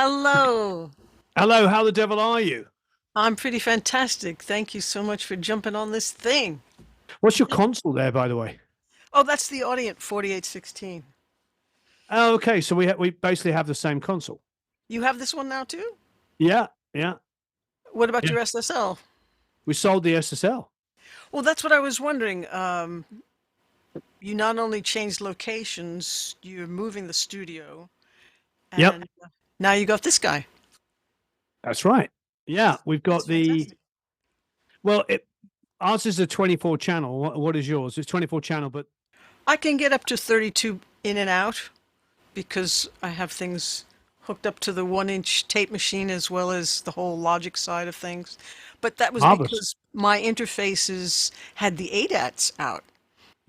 Hello. Hello, how the devil are you? I'm pretty fantastic. Thank you so much for jumping on this thing. What's your console there, by the way? Oh, that's the Audient 4816. Oh, okay, so we basically have the same console. You have this one now too? Yeah, yeah, What about yeah. your SSL? We sold the SSL. Well, that's what I was wondering. You not only changed locations, you're moving the studio, Yep, and now you got this guy. that's right. Yeah, we've That's got the fantastic. well, ours is a 24 channel. What is yours? It's 24 channel, but I can get up to 32 in and out because I have things hooked up to the 1 inch tape machine as well as the whole logic side of things. But that was marvelous. because my interfaces had the ADATs out.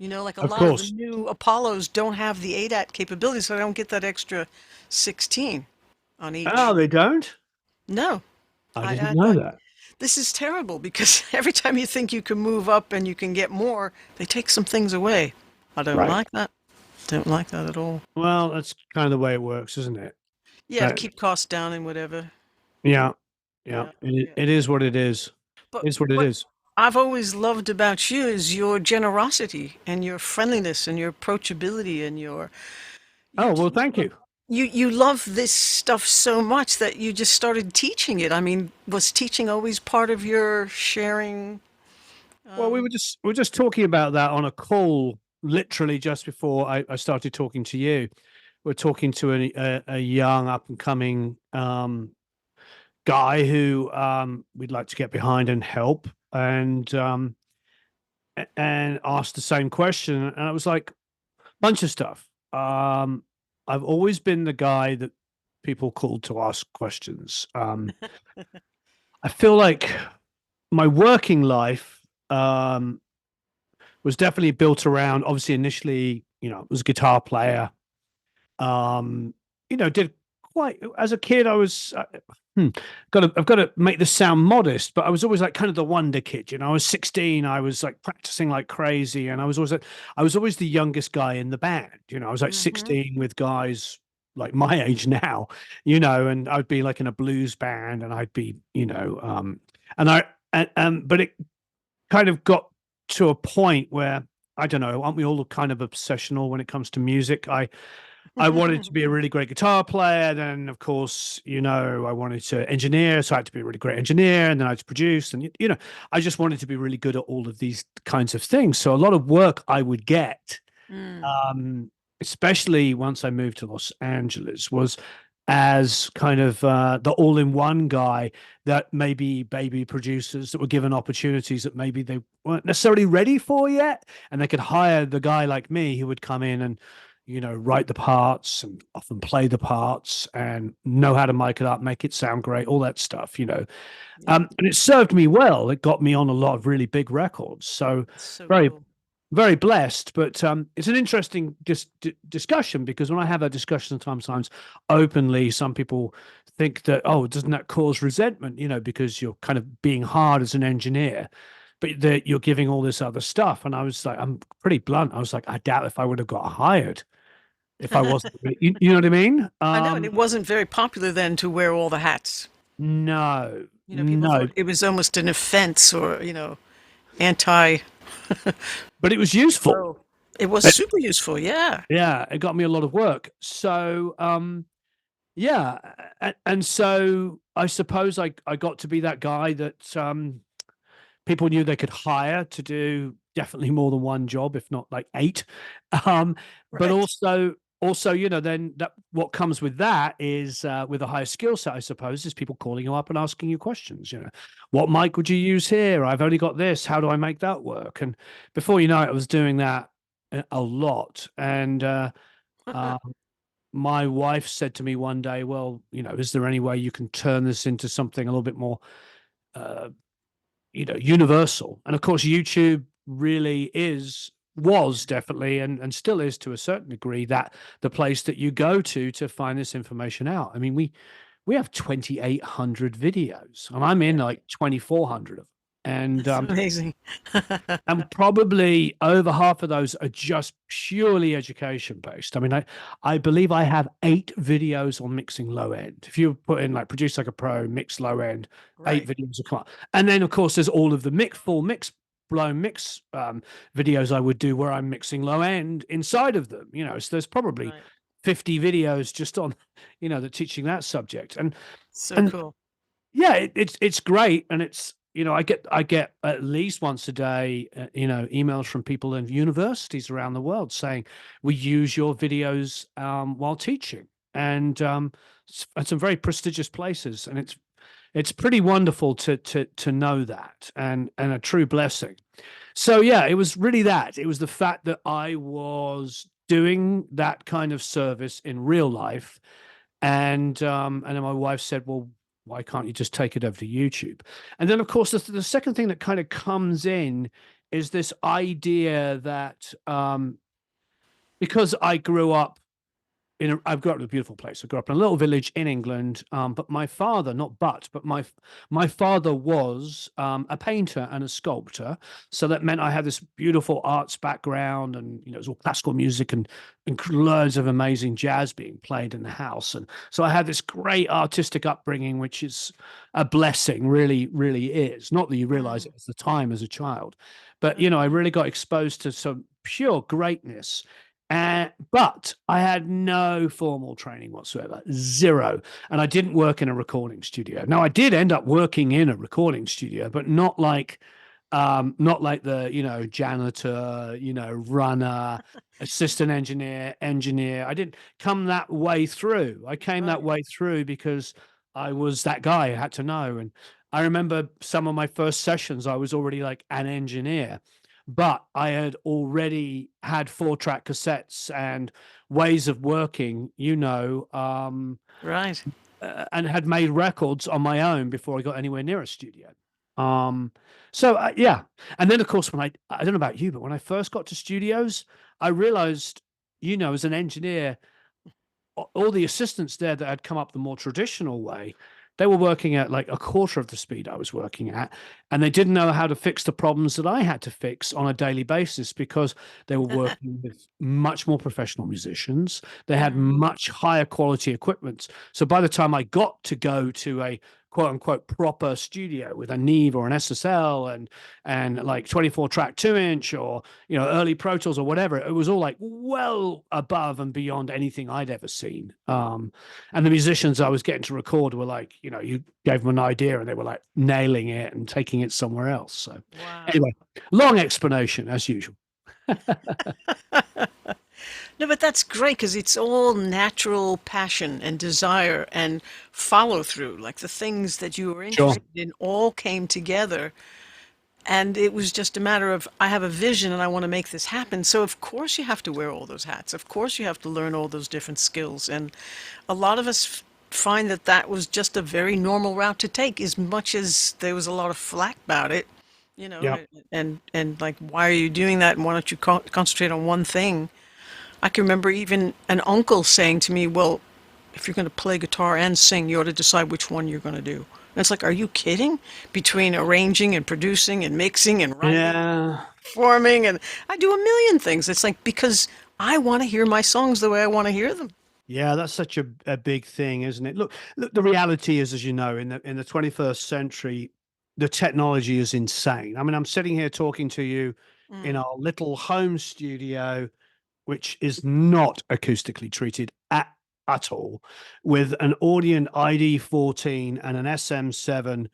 You know, like a Of lot of the course. new Apollos don't have the ADAT capability, so I don't get that extra 16 on Oh, each. they don't? No, I I, didn't I know thought that. this is terrible because every time you think you can move up and you can get more, they take some things away. I don't Right. like that. Don't like that at all. Well, that's kind of the way it works, isn't it? Yeah, to That, keep costs down and whatever. yeah, yeah. Yeah, It, yeah. it is what it is. But It's what it what is. I've always loved about you is your generosity and your friendliness and your approachability and you Oh, well, just thank you. you love this stuff so much that you just started teaching it. I mean, was teaching always part of your sharing? Well, we were just talking about that on a call, literally just before I started talking to you. We're talking to a young up and coming guy who we'd like to get behind and help, and asked the same question, and I was like, bunch of stuff. I've always been the guy that people called to ask questions. I feel like my working life. Was definitely built around obviously initially, was a guitar player. Um, did quite as a kid. I was I've got to make this sound modest, but I was always like kind of the wonder kid. I was 16. I was like practicing like crazy, and I was always the youngest guy in the band. I was like Hmm. 16 with guys like my age now. And I'd be like in a blues band, and I'd be, and I but it kind of got to a point where I don't know, aren't we all kind of obsessional when it comes to music? I wanted to be a really great guitar player. Then, of course, I wanted to engineer, so I had to be a really great engineer, and then I had to produce, and I just wanted to be really good at all of these kinds of things. So a lot of work I would get, Mm. um, especially once I moved to Los Angeles, was as kind of the all-in-one guy that maybe baby producers that were given opportunities that maybe they weren't necessarily ready for yet, and they could hire the guy like me who would come in and write the parts and often play the parts and know how to mic it up, make it sound great, all that stuff. Yeah, And it served me well. It got me on a lot of really big records. So that's so very cool. very blessed, but it's an interesting discussion because when I have a discussion sometimes openly, some people think that, oh, doesn't that cause resentment? Because you're kind of being hard as an engineer, but that you're giving all this other stuff. And I was like, I'm pretty blunt. I was like, I doubt if I would have got hired if I wasn't. You know what I mean? I know, and it wasn't very popular then to wear all the hats. No, You know, people no, thought it was almost an offense or, anti. but it was useful. Oh, it was It- super useful. Yeah. yeah, it got me a lot of work. So, yeah, and so I suppose I got to be that guy that people knew they could hire to do definitely more than one job, if not like eight. Um, but Right. also, then that what comes with that is with a higher skill set, I suppose, is people calling you up and asking you questions. What mic would you use here? I've only got this. How do I make that work? And before you know it, I was doing that a lot. And uh, my wife said to me one day, well, is there any way you can turn this into something a little bit more, uh, universal? And of course, YouTube really was definitely, and still is to a certain degree, that the place that you go to find this information out. I mean, we have 2,800 videos, and I'm in Yeah. like 2,400 of them. And That's amazing. and probably over half of those are just purely education based. I mean, I believe I have 8 videos on mixing low end. If you put in like produce like a pro, mix low end, 8 Right. videos will come up. And then of course there's all of the full mix blown mix videos I would do where I'm mixing low end inside of them. So there's probably Right. 50 videos just on, that teaching that subject. So And cool. yeah, it's great, and I get at least once a day, emails from people in universities around the world saying we use your videos while teaching, and at some very prestigious places, and it's pretty wonderful to know that, and a true blessing. So yeah, it was really that. It was the fact that I was doing that kind of service in real life, and then my wife said, "Well, why can't you just take it over to YouTube?" And then, of course, the second thing that kind of comes in is this idea that because I grew up I've grew up in a beautiful place. I grew up in a little village in England, but my father, not but my father was a painter and a sculptor. So that meant I had this beautiful arts background, and it was all classical music and loads of amazing jazz being played in the house. And so I had this great artistic upbringing, which is a blessing, really, really is. Not that you realize it Mm, at the time as a child, but right. I really got exposed to some pure greatness, but I had no formal training whatsoever, zero. And I didn't work in a recording studio. Now I did end up working in a recording studio, but not like the, janitor, runner, assistant engineer. I didn't come that way through. I came that Right. way through because I was that guy I had to know. And I remember some of my first sessions, I was already like an engineer, but I had already had 4-track cassettes and ways of working, Right. and had made records on my own before I got anywhere near a studio. Um, so yeah, and then of course when I don't know about you, but when I first got to studios, I realized, as an engineer, all the assistants there that had come up the more traditional way, they were working at like a quarter of the speed I was working at, and they didn't know how to fix the problems that I had to fix on a daily basis because they were working with much more professional musicians. They had Mm, much higher quality equipment. So by the time I got to go to a quote unquote proper studio with a Neve or an SSL and like 24 track 2-inch or early Pro Tools or whatever, it was all like well above and beyond anything I'd ever seen. And the musicians I was getting to record were like, you gave them an idea and they were like nailing it and taking it somewhere else. So wow. anyway, long explanation as usual. No, but that's great because it's all natural passion and desire and follow through. Like the things that you were Sure. interested in all came together. And it was just a matter of, I have a vision and I want to make this happen. So, of course, you have to wear all those hats. Of course, you have to learn all those different skills. And a lot of us find that that was just a very normal route to take, as much as there was a lot of flack about it, Yeah. and like, why are you doing that? And why don't you concentrate on one thing? I can remember even an uncle saying to me, well, if you're going to play guitar and sing, you ought to decide which one you're going to do. And it's like, are you kidding? Between arranging and producing and mixing and writing, Yeah. performing, and I do a million things. It's like, because I want to hear my songs the way I want to hear them. Yeah, that's such a big thing, isn't it? Look, the reality is, as you know, in the 21st century, the technology is insane. I mean, I'm sitting here talking to you in Mm, our little home studio, which is not acoustically treated at all, with an Audient ID14 and an SM7.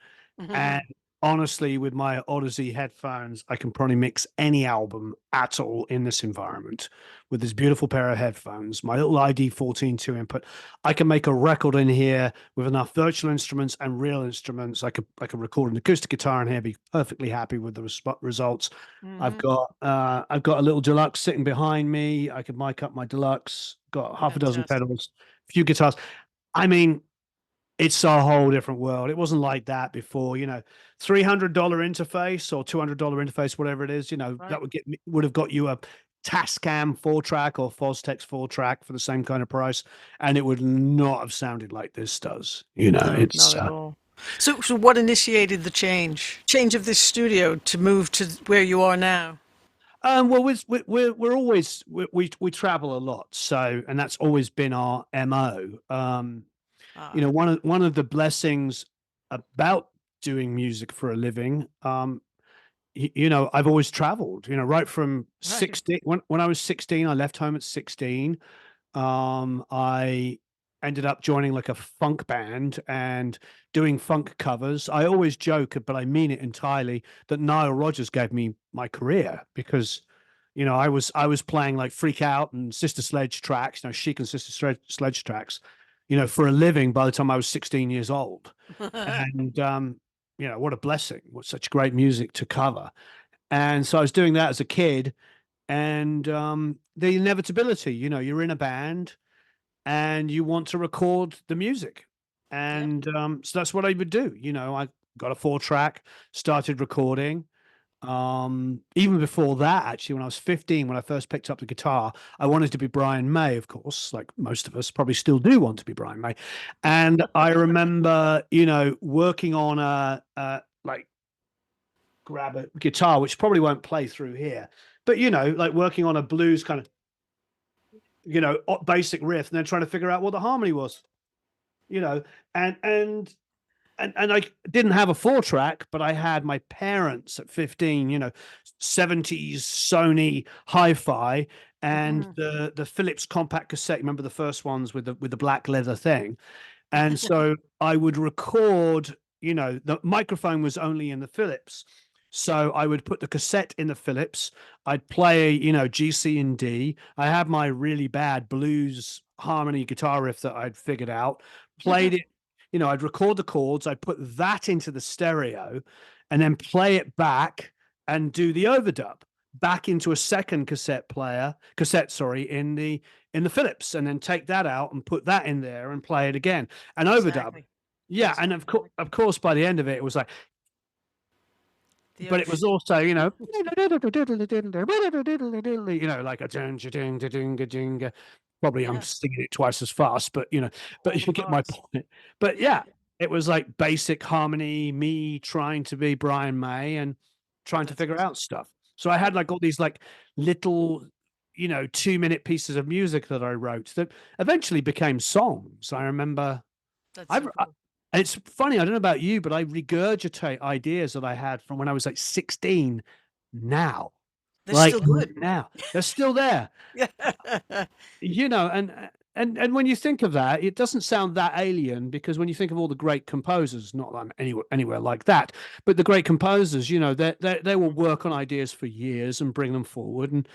And honestly, with my Odyssey headphones, I can probably mix any album at all in this environment with this beautiful pair of headphones. My little ID14 2 input. I can make a record in here with enough virtual instruments and real instruments. I could record an acoustic guitar in here, be perfectly happy with the results. I've mm-hmm. got a little deluxe sitting behind me. I could mic up my deluxe. Got half a dozen Fantastic. pedals, a few guitars. I mean, it's a whole different world. It wasn't like that before, $300 interface or $200 interface, whatever it is, that Right. would have got you a Tascam 4-track or Fostex 4-track for the same kind of price, and it would not have sounded like this does. No, It's not at all. So what initiated the change of this studio to move to where you are now? Well, we're always we travel a lot, so and that's always been our MO. You Ah, know, one of the blessings about doing music for a living, you know, I've always traveled. You know, right from right. 16 when I was 16, I left home at 16. I ended up joining like a funk band and doing funk covers. I always joke, but I mean it entirely, that Nile Rodgers gave me my career because, you know, I was playing like Freak Out and Sister Sledge tracks, you know, Chic and Sister Sledge tracks, you know, for a living by the time I was 16 years old. And you know, what a blessing! What such great music to cover. And so I was doing that as a kid, and the inevitability, you know, you're in a band and you want to record the music. Yep. And so that's what I would do. You know, I got a 4 track, started recording. Even before that, actually, when I was 15, when I first picked up the guitar, I wanted to be Brian May, of course, like most of us probably still do want to be Brian May. And I remember, you know, working on like grab a guitar, which probably won't play through here, but you know, like working on a blues kind of, you know, basic riff and then trying to figure out what the harmony was, you know, and and and I didn't have a 4 track, but I had my parents at 15, you know, 70s Sony hi-fi and Hmm. the Philips compact cassette. Remember the first ones with the black leather thing? And so I would record, you know, the microphone was only in the Philips. So I would put the cassette in the Philips. I'd play, you know, G, C, and D. I had my really bad blues harmony guitar riff that I'd figured out, played it, you know, I'd record the chords, I'd put that into the stereo and then play it back and do the overdub back into a second cassette, sorry, in the Philips, and then take that out and put that in there and play it again and overdub. Exactly. Yeah, That's and fantastic. of course, by the end of it, it was like, The but it was ocean. also, you know, you know, like a jinga. Probably I'm Yeah. singing it twice as fast, but you know, All but the you get my parts. point. But Yeah. yeah, it was like basic harmony, me trying to be Brian May and trying to That's figure awesome. out stuff. So I Yeah. had like all these like little, you know, 2 minute pieces of music that I wrote that eventually became songs. I remember That's I've so cool. and it's funny, I don't know about you, but I regurgitate ideas that I had from when I was like 16 now. They're Like still good. now. They're still there. Yeah. You know, and when you think of that, it doesn't sound that alien because when you think of all the great composers, not that I'm anywhere like that, but the great composers, you know, they will work on ideas for years and bring them forward.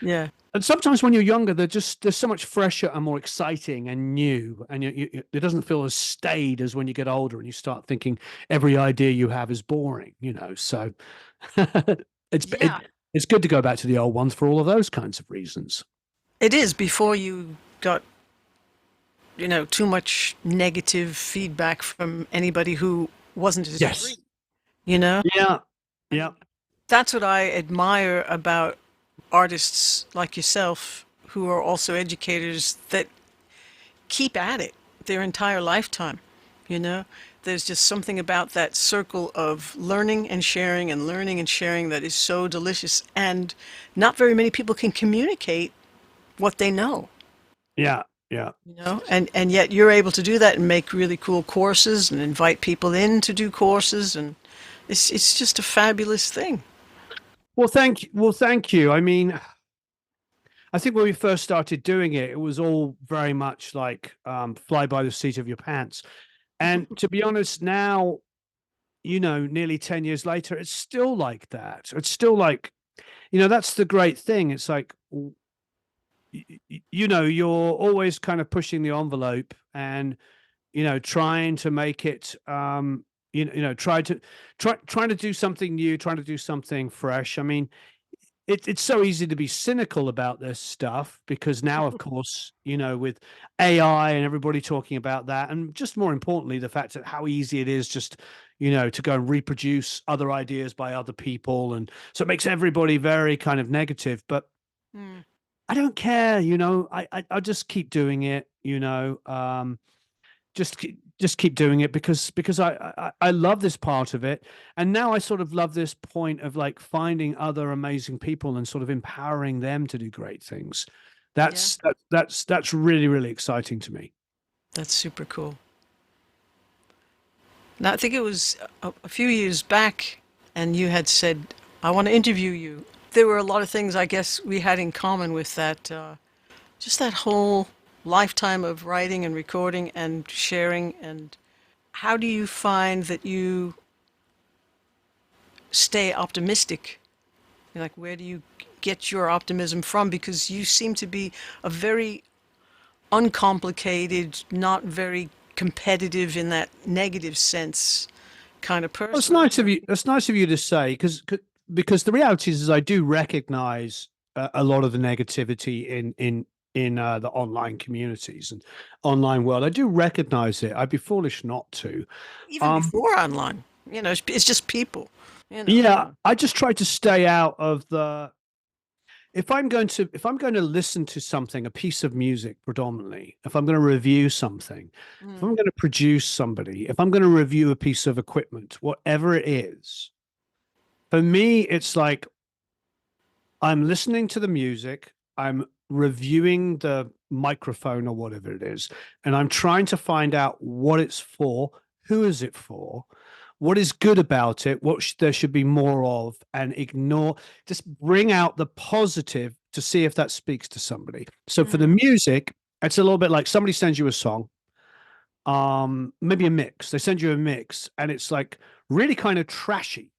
Yeah. And sometimes when you're younger, they're so much fresher and more exciting and new, and it doesn't feel as staid as when you get older and you start thinking every idea you have is boring, you know. So it's Yeah. it's good to go back to the old ones for all of those kinds of reasons. It is before you got, too much negative feedback from anybody who wasn't as Yes. free, you know? Yeah. Yeah. And that's what I admire about artists like yourself who are also educators that keep at it their entire lifetime, you know? There's just something about that circle of learning and sharing that is so delicious. And not very many people can communicate what they know, Yeah. Yeah. and yet you're able to do that and make really cool courses and invite people in to do courses. And it's just a fabulous thing. Well, thank you. I mean, I think when we first started doing it, it was all very much like fly by the seat of your pants. And to be honest, now, you know, nearly 10 years later, it's still like that. It's still like, you know, that's the great thing. It's like, you know, you're always kind of pushing the envelope and, you know, trying to make it, you know, trying to do something new, trying to do something fresh. I mean, it's so easy to be cynical about this stuff because now, of course, you know, with AI and everybody talking about that, and just more importantly, the fact that how easy it is just, you know, to go and reproduce other ideas by other people, and so it makes everybody very kind of negative. But Mm. I don't care, you know, I just keep doing it, you know, just keep, just keep doing it because I love this part of it, and now I sort of love this point of like finding other amazing people and sort of empowering them to do great things. Yeah, That's really really exciting to me. that's super cool. Now, I think it was a few years back, and you had said, I want to interview you. There were a lot of things I guess we had in common with that, just that whole lifetime of writing and recording and sharing. And how do you find that you stay optimistic? Like, where do you get your optimism from? Because you seem to be a very uncomplicated, not very competitive in that negative sense kind of Well, it's person. nice of you. That's nice of you to say because the reality is I do recognize a lot of the negativity in the online communities and online world. I do recognize it. I'd be foolish not to. Even Um, before online, it's just people, yeah, and I just try to stay out of the. If I'm going to listen to something, a piece of music predominantly, if I'm going to review something, if I'm mm, going to produce somebody, if I'm going to review a piece of equipment, whatever it is, for me, it's like I'm listening to the music, I'm reviewing the microphone or whatever it is, and I'm trying to find out what it's for, who is it for, what is good about it, what there should be more of, and ignore, just bring out the positive to see if that speaks to somebody. So for the mm, music, it's a little bit like somebody sends you a song, maybe a mix. They send you a mix, and it's like really kind of trashy.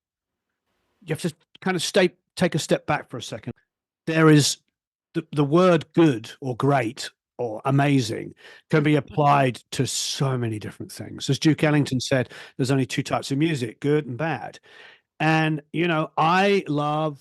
You have to kind of take a step back for a second. There is the word good or great or amazing can be applied to so many different things. As Duke mm, Ellington said, there's only two types of music, good and bad. And, I love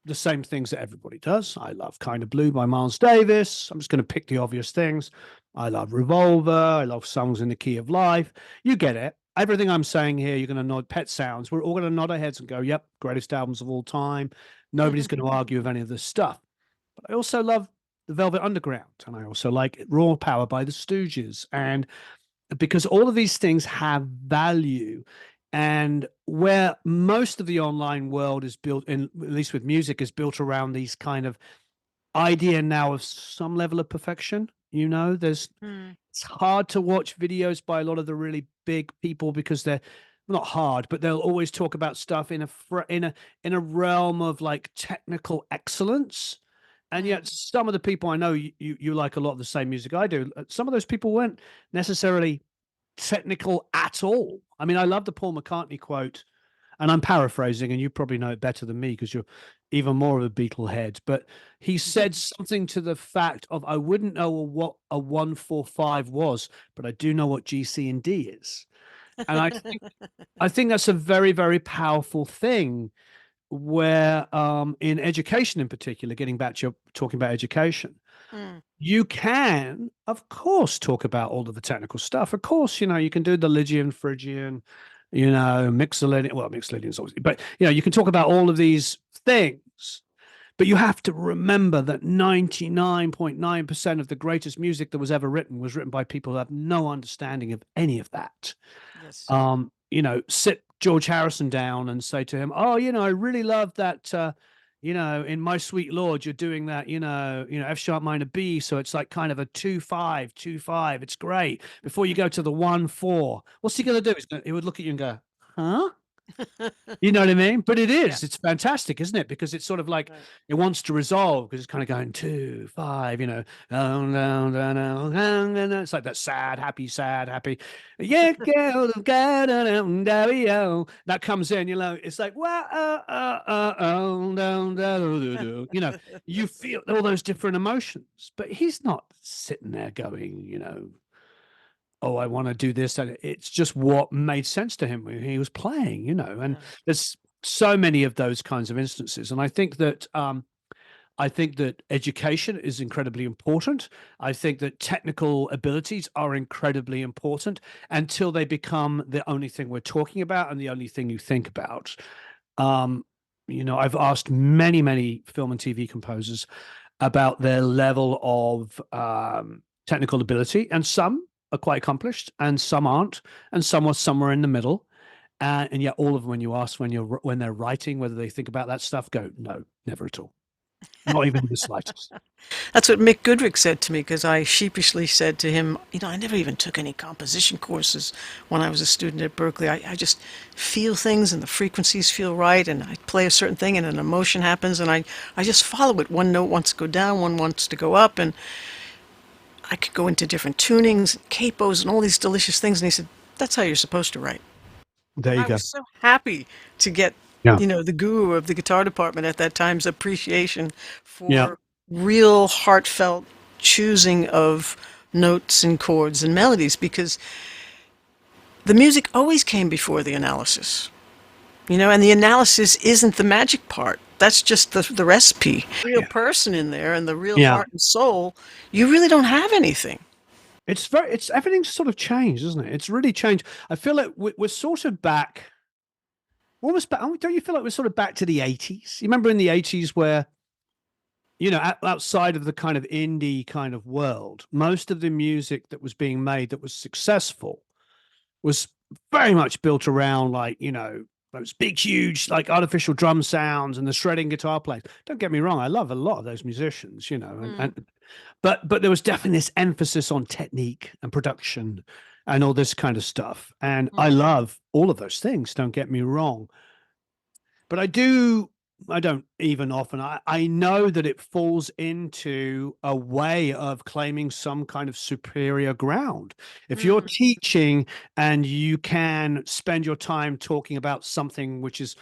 the same things that everybody does. I love Kind of Blue by Miles Davis. I'm just going to pick the obvious things. I love Revolver. I love Songs in the Key of Life. You get it. Everything I'm saying here, you're going to nod Pet Sounds. We're all going to nod our heads and go, yep, greatest albums of all time. Nobody's going to argue with any of this stuff. But I also love the Velvet Underground, and I also like Raw Power by the Stooges, and because all of these things have value, and where most of the online world is built in, at least with music, is built around these kind of idea now of some level of perfection. There's mm, it's hard to watch videos by a lot of the really big people because they're well, not hard, but they'll always talk about stuff in a realm of like technical excellence. And mm, yet, some of the people I know, you like a lot of the same music I do. Some of those people weren't necessarily technical at all. I mean, I love the Paul McCartney quote, and I'm paraphrasing, and you probably know it better than me because you're even more of a Beatle head. But he said something to the fact of, "I wouldn't know what a 145 was, but I do know what G, C, and D is." And I think that's a very, very powerful thing. Where, in education, in particular, getting back to your talking about education, mm, you can, of course, talk about all of the technical stuff. Of course, you can do the Lydian, Phrygian, Mixolydian. Well, Mixolydian's obviously, but you can talk about all of these things. But you have to remember that 99.9% of the greatest music that was written by people who have no understanding of any of that. yes, Sit George Harrison down and say to him, "Oh, I really love that. In My Sweet Lord, you're doing that. F sharp minor B, so it's like kind of a 2-5, 2-5. It's great. Before you go to the 1-4, what's he gonna do? He would look at you and go, huh?" You know what I mean? But it yeah, is. It's fantastic, isn't it? Because it's sort of like right. it wants to resolve because it's kind of going 2-5, down, down, down, down, down, down. It's like that sad, happy. Yeah, girl, that comes in, it's like, wow, down, down, you feel all those different emotions, but he's not sitting there going, oh, I want to do this. And it's just what made sense to him when he was playing, and Yeah. there's so many of those kinds of instances. And I think that education is incredibly important. I think that technical abilities are incredibly important until they become the only thing we're talking about and the only thing you think about. Um, I've asked many, many film and TV composers about their level of technical ability, and some are quite accomplished and some aren't, and some are somewhere in the middle. And yet all of them, when you ask when they're writing, whether they think about that stuff, go, no, never at all. Not even the slightest. That's what Mick Goodrick said to me because I sheepishly said to him, you know, I never even took any composition courses when I was a student at Berkeley. I just feel things and the frequencies feel right and I play a certain thing and an emotion happens and I just follow it. One note wants to go down, one wants to go up, and I could go into different tunings, capos, and all these delicious things. And he said, that's how you're supposed to write. There And you I go. was so happy to get, Yeah. you know, the guru of the guitar department at that time's appreciation Yeah. for real heartfelt choosing of notes and chords and melodies because the music always came before the analysis, you know, and the analysis isn't the magic part. That's just the recipe. Real Yeah. person in there and the real Yeah. heart and soul, you really don't have anything. It's everything's sort of changed, isn't it? It's really changed. I feel like we're sort of back, almost back. Don't you feel like we're sort of back to the 80s? You remember in the 80s where, outside of the kind of indie kind of world, most of the music that was being made that was successful was very much built around like, those big, huge, like artificial drum sounds and the shredding guitar playing. Don't get me wrong, I love a lot of those musicians, Mm, but there was definitely this emphasis on technique and production and all this kind of stuff. And I mm, love all of those things, don't get me wrong. But I don't even often, I know that it falls into a way of claiming some kind of superior ground. If you're mm, teaching and you can spend your time talking about something which is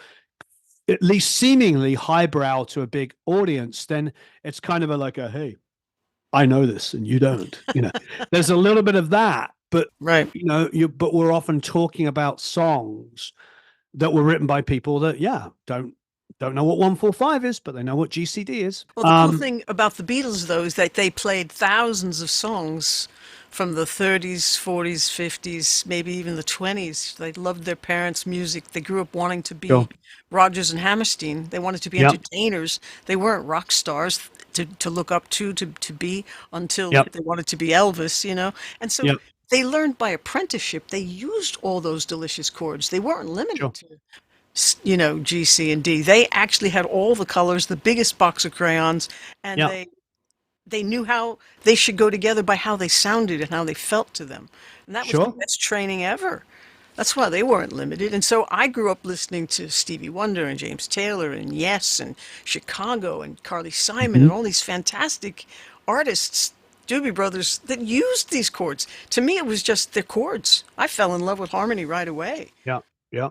at least seemingly highbrow to a big audience, then it's kind of like hey, I know this and you don't. There's a little bit of that, but right. but we're often talking about songs that were written by people that, yeah, don't know what 145 is, but they know what GCD is. Well, the cool thing about the Beatles, though, is that they played thousands of songs from the 30s, 40s, 50s, maybe even the 20s. They loved their parents' music. They grew up wanting to be Sure. Rodgers and Hammerstein. They wanted to be Yep. entertainers. They weren't rock stars to look up to be until Yep. they wanted to be Elvis, you know? And so Yep. they learned by apprenticeship. They used all those delicious chords. They weren't limited Sure. to you know, G, C, and D. They actually had all the colors, the biggest box of crayons, and Yep. they knew how they should go together by how they sounded and how they felt to them. And that was the Sure. best training ever. That's why they weren't limited. And so I grew up listening to Stevie Wonder and James Taylor and Yes and Chicago and Carly Simon Mhm. and all these fantastic artists, Doobie Brothers, that used these chords. To me, it was just their chords. I fell in love with harmony right away. Yeah. Yeah.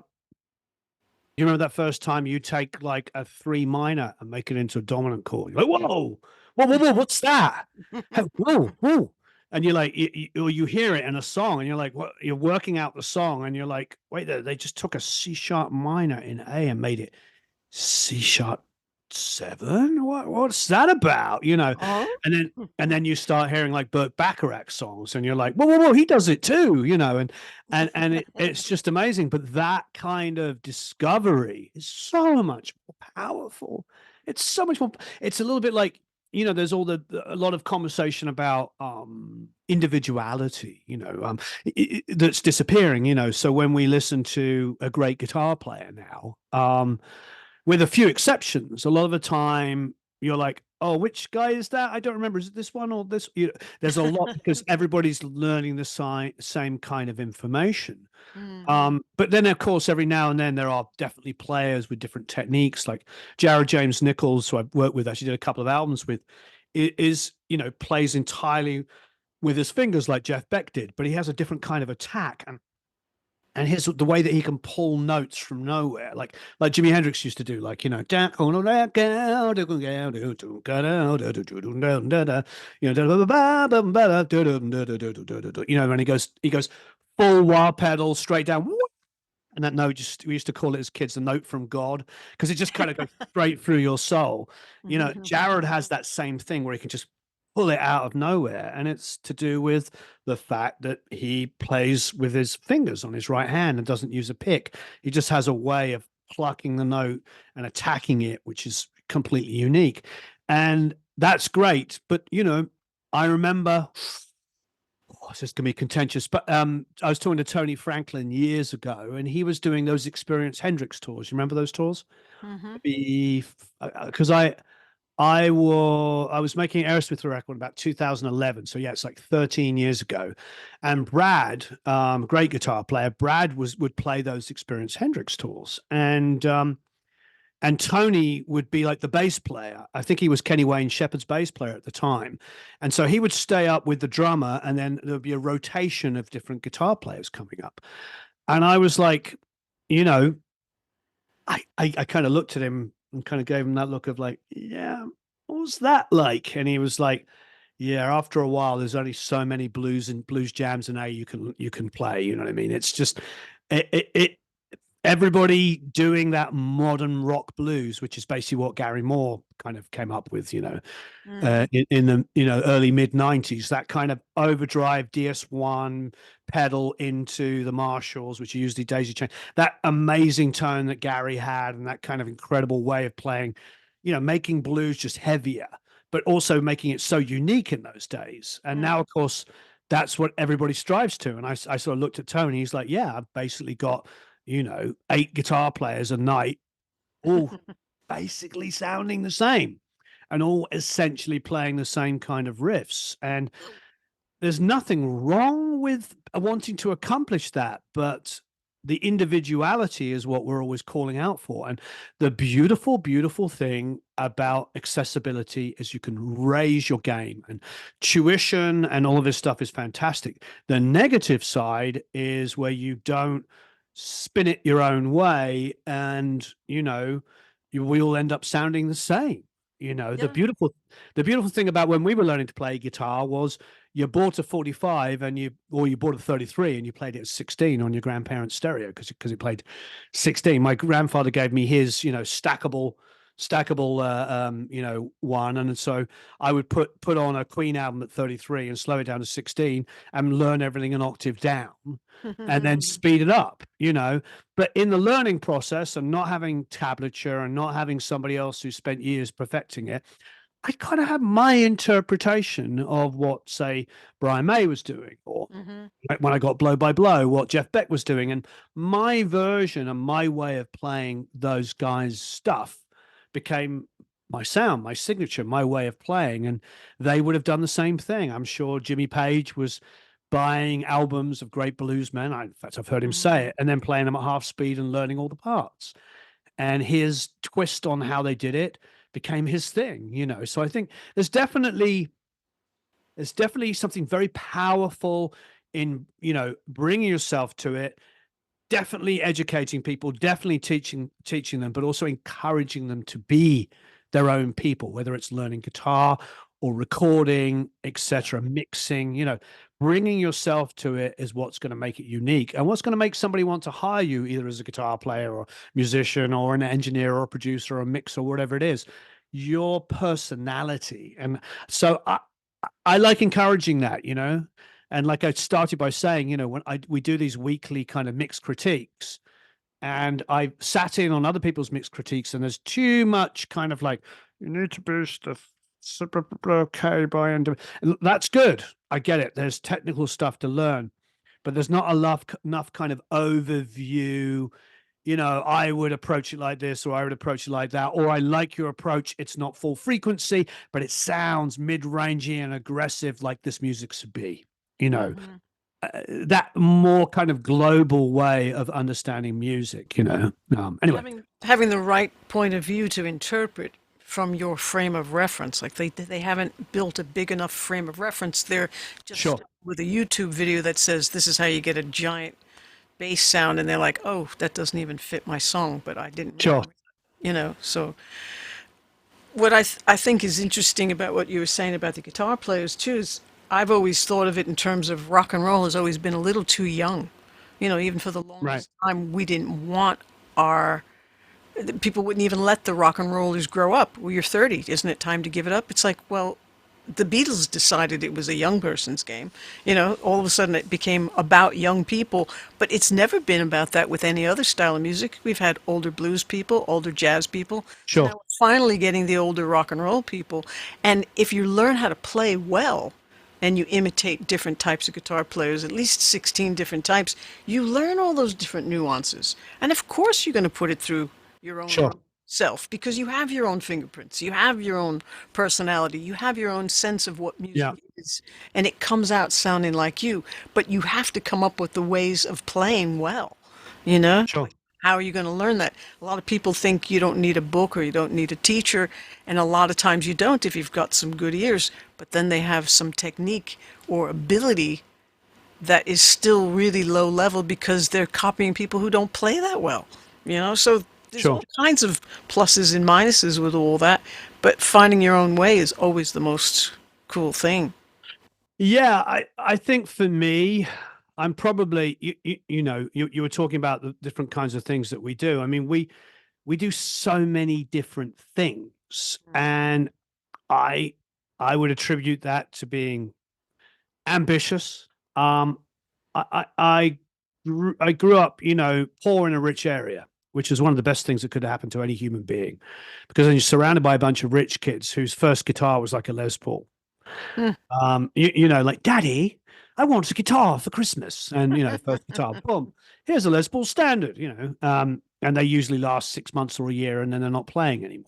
You remember that first time you take like a three minor and make it into a dominant chord? You're like, whoa, what's that? Whoa, whoa. And you're like, or you hear it in a song and you're like, what? You're working out the song and you're like, wait, they just took a C sharp minor in A and made it C sharp seven? What's that about? Oh, And then you start hearing like Burt Bacharach songs, and you're like, whoa, he does it too, and it's just amazing. But that kind of discovery is so much more powerful. It's so much more. It's a little bit like there's a lot of conversation about individuality, that's disappearing. So when we listen to a great guitar player now, with a few exceptions, a lot of the time you're like, oh, which guy is that? I don't remember. Is it this one or this? There's a lot because everybody's learning the same kind of information. hmm. But then, of course, every now and then there are definitely players with different techniques, like Jared James Nichols, who I've worked with, actually did a couple of albums with, plays entirely with his fingers like Jeff Beck did, but he has a different kind of attack. And here's the way that he can pull notes from nowhere, like Jimi Hendrix used to do, like and he goes full wah pedal straight down, and that note, just we used to call it as kids the note from God, because it just kind of goes straight through your soul. Jared has that same thing where he can just pull it out of nowhere, and it's to do with the fact that he plays with his fingers on his right hand and doesn't use a pick. He just has a way of plucking the note and attacking it, which is completely unique, and that's great. But I remember oh, this is going to be contentious, but I was talking to Tony Franklin years ago, and he was doing those Experience Hendrix tours. You remember those tours? Mm-hmm. Because I was making Aerosmith record about 2011, so yeah, it's like 13 years ago. And Brad, great guitar player, Brad would play those Experience Hendrix tours, and Tony would be like the bass player. I think he was Kenny Wayne Shepherd's bass player at the time. And so he would stay up with the drummer, and then there would be a rotation of different guitar players coming up. And I was like, you know, I kind of looked at him and kind of gave him that look of like, yeah, what was that like? And he was like, yeah, after a while, there's only so many blues jams and A you can play. You know what I mean? It's just it everybody doing that modern rock blues, which is basically what Gary Moore kind of came up with, Mm-hmm. in the early mid 90s. That kind of overdrive DS1 pedal into the Marshalls, which are usually daisy chain. That amazing tone that Gary had, and that kind of incredible way of playing, making blues just heavier, but also making it so unique in those days. And now, of course, that's what everybody strives to. And I sort of looked at Tony. He's like, yeah, I've basically got 8 guitar players a night, all basically sounding the same and all essentially playing the same kind of riffs. And there's nothing wrong with wanting to accomplish that, but the individuality is what we're always calling out for. And the beautiful, beautiful thing about accessibility is you can raise your game, and tuition and all of this stuff is fantastic. The negative side is where you don't spin it your own way, and we all end up sounding the same. The Yeah. beautiful thing about when we were learning to play guitar was you bought a 45 or you bought a 33 and you played it at 16 on your grandparents' stereo because it played 16. My grandfather gave me his stackable one, and so I would put on a Queen album at 33 and slow it down to 16 and learn everything an octave down and then speed it up. But in the learning process and not having tablature and not having somebody else who spent years perfecting it, I kind of have my interpretation of what, say, Brian May was doing, or Mm-hmm. when I got Blow by Blow, what Jeff Beck was doing. And my version and my way of playing those guys' stuff became my sound, my signature, my way of playing. And they would have done the same thing. I'm sure Jimmy Page was buying albums of great bluesmen. In fact, I've heard him say Mm-hmm. it, and then playing them at half speed and learning all the parts. And his twist on how they did it became his thing. So I think there's definitely something very powerful in bringing yourself to it, definitely educating people, definitely teaching them, but also encouraging them to be their own people, whether it's learning guitar or recording, etc., mixing. Bringing yourself to it is what's going to make it unique, and what's going to make somebody want to hire you, either as a guitar player or musician or an engineer or a producer or a mixer or whatever it is. Your personality. And so I like encouraging that. And like I started by saying, when we do these weekly kind of mixed critiques, and I sat in on other people's mixed critiques, and there's too much kind of like, you need to boost the super okay by, and that's good. I get it. There's technical stuff to learn, but there's not enough kind of overview. I would approach it like this, or I would approach it like that, or I like your approach. It's not full frequency, but it sounds mid-rangey and aggressive, like this music should be. You know, Mm-hmm. that more kind of global way of understanding music. Anyway, Having the right point of view to interpret from your frame of reference. Like they haven't built a big enough frame of reference. They're just sure, with a YouTube video that says this is how you get a giant bass sound, and they're like, oh, that doesn't even fit my song, but I didn't sure, realize, So what I think is interesting about what you were saying about the guitar players too is I've always thought of it in terms of rock and roll has always been a little too young. Even for the right, longest time, we didn't want our people wouldn't even let the rock and rollers grow up. Well, you're 30, isn't it time to give it up? It's like, well, the Beatles decided it was a young person's game. All of a sudden it became about young people, but it's never been about that with any other style of music. We've had older blues people, older jazz people. So sure, now we're finally getting the older rock and roll people. And if you learn how to play well, and you imitate different types of guitar players, at least 16 different types, you learn all those different nuances. And of course, you're going to put it through your own Sure. self because you have your own fingerprints, you have your own personality, you have your own sense of what music Yeah. is, and it comes out sounding like you. But you have to come up with the ways of playing well, you know? Sure. How are you going to learn that? A lot of people think you don't need a book or you don't need a teacher, and a lot of times you don't if you've got some good ears, but then they have some technique or ability that is still really low level because they're copying people who don't play that well. So there's Sure. all kinds of pluses and minuses with all that, but finding your own way is always the most cool thing. Yeah, I think for me, I'm probably you were talking about the different kinds of things that we do. I mean, we do so many different things, and I I would attribute that to being ambitious. I grew up, poor in a rich area, which is one of the best things that could happen to any human being, because then you're surrounded by a bunch of rich kids whose first guitar was like a Les Paul. Mm. Like, Daddy, I want a guitar for Christmas. And, first guitar, boom, here's a Les Paul standard, and they usually last 6 months or a year and then they're not playing anymore.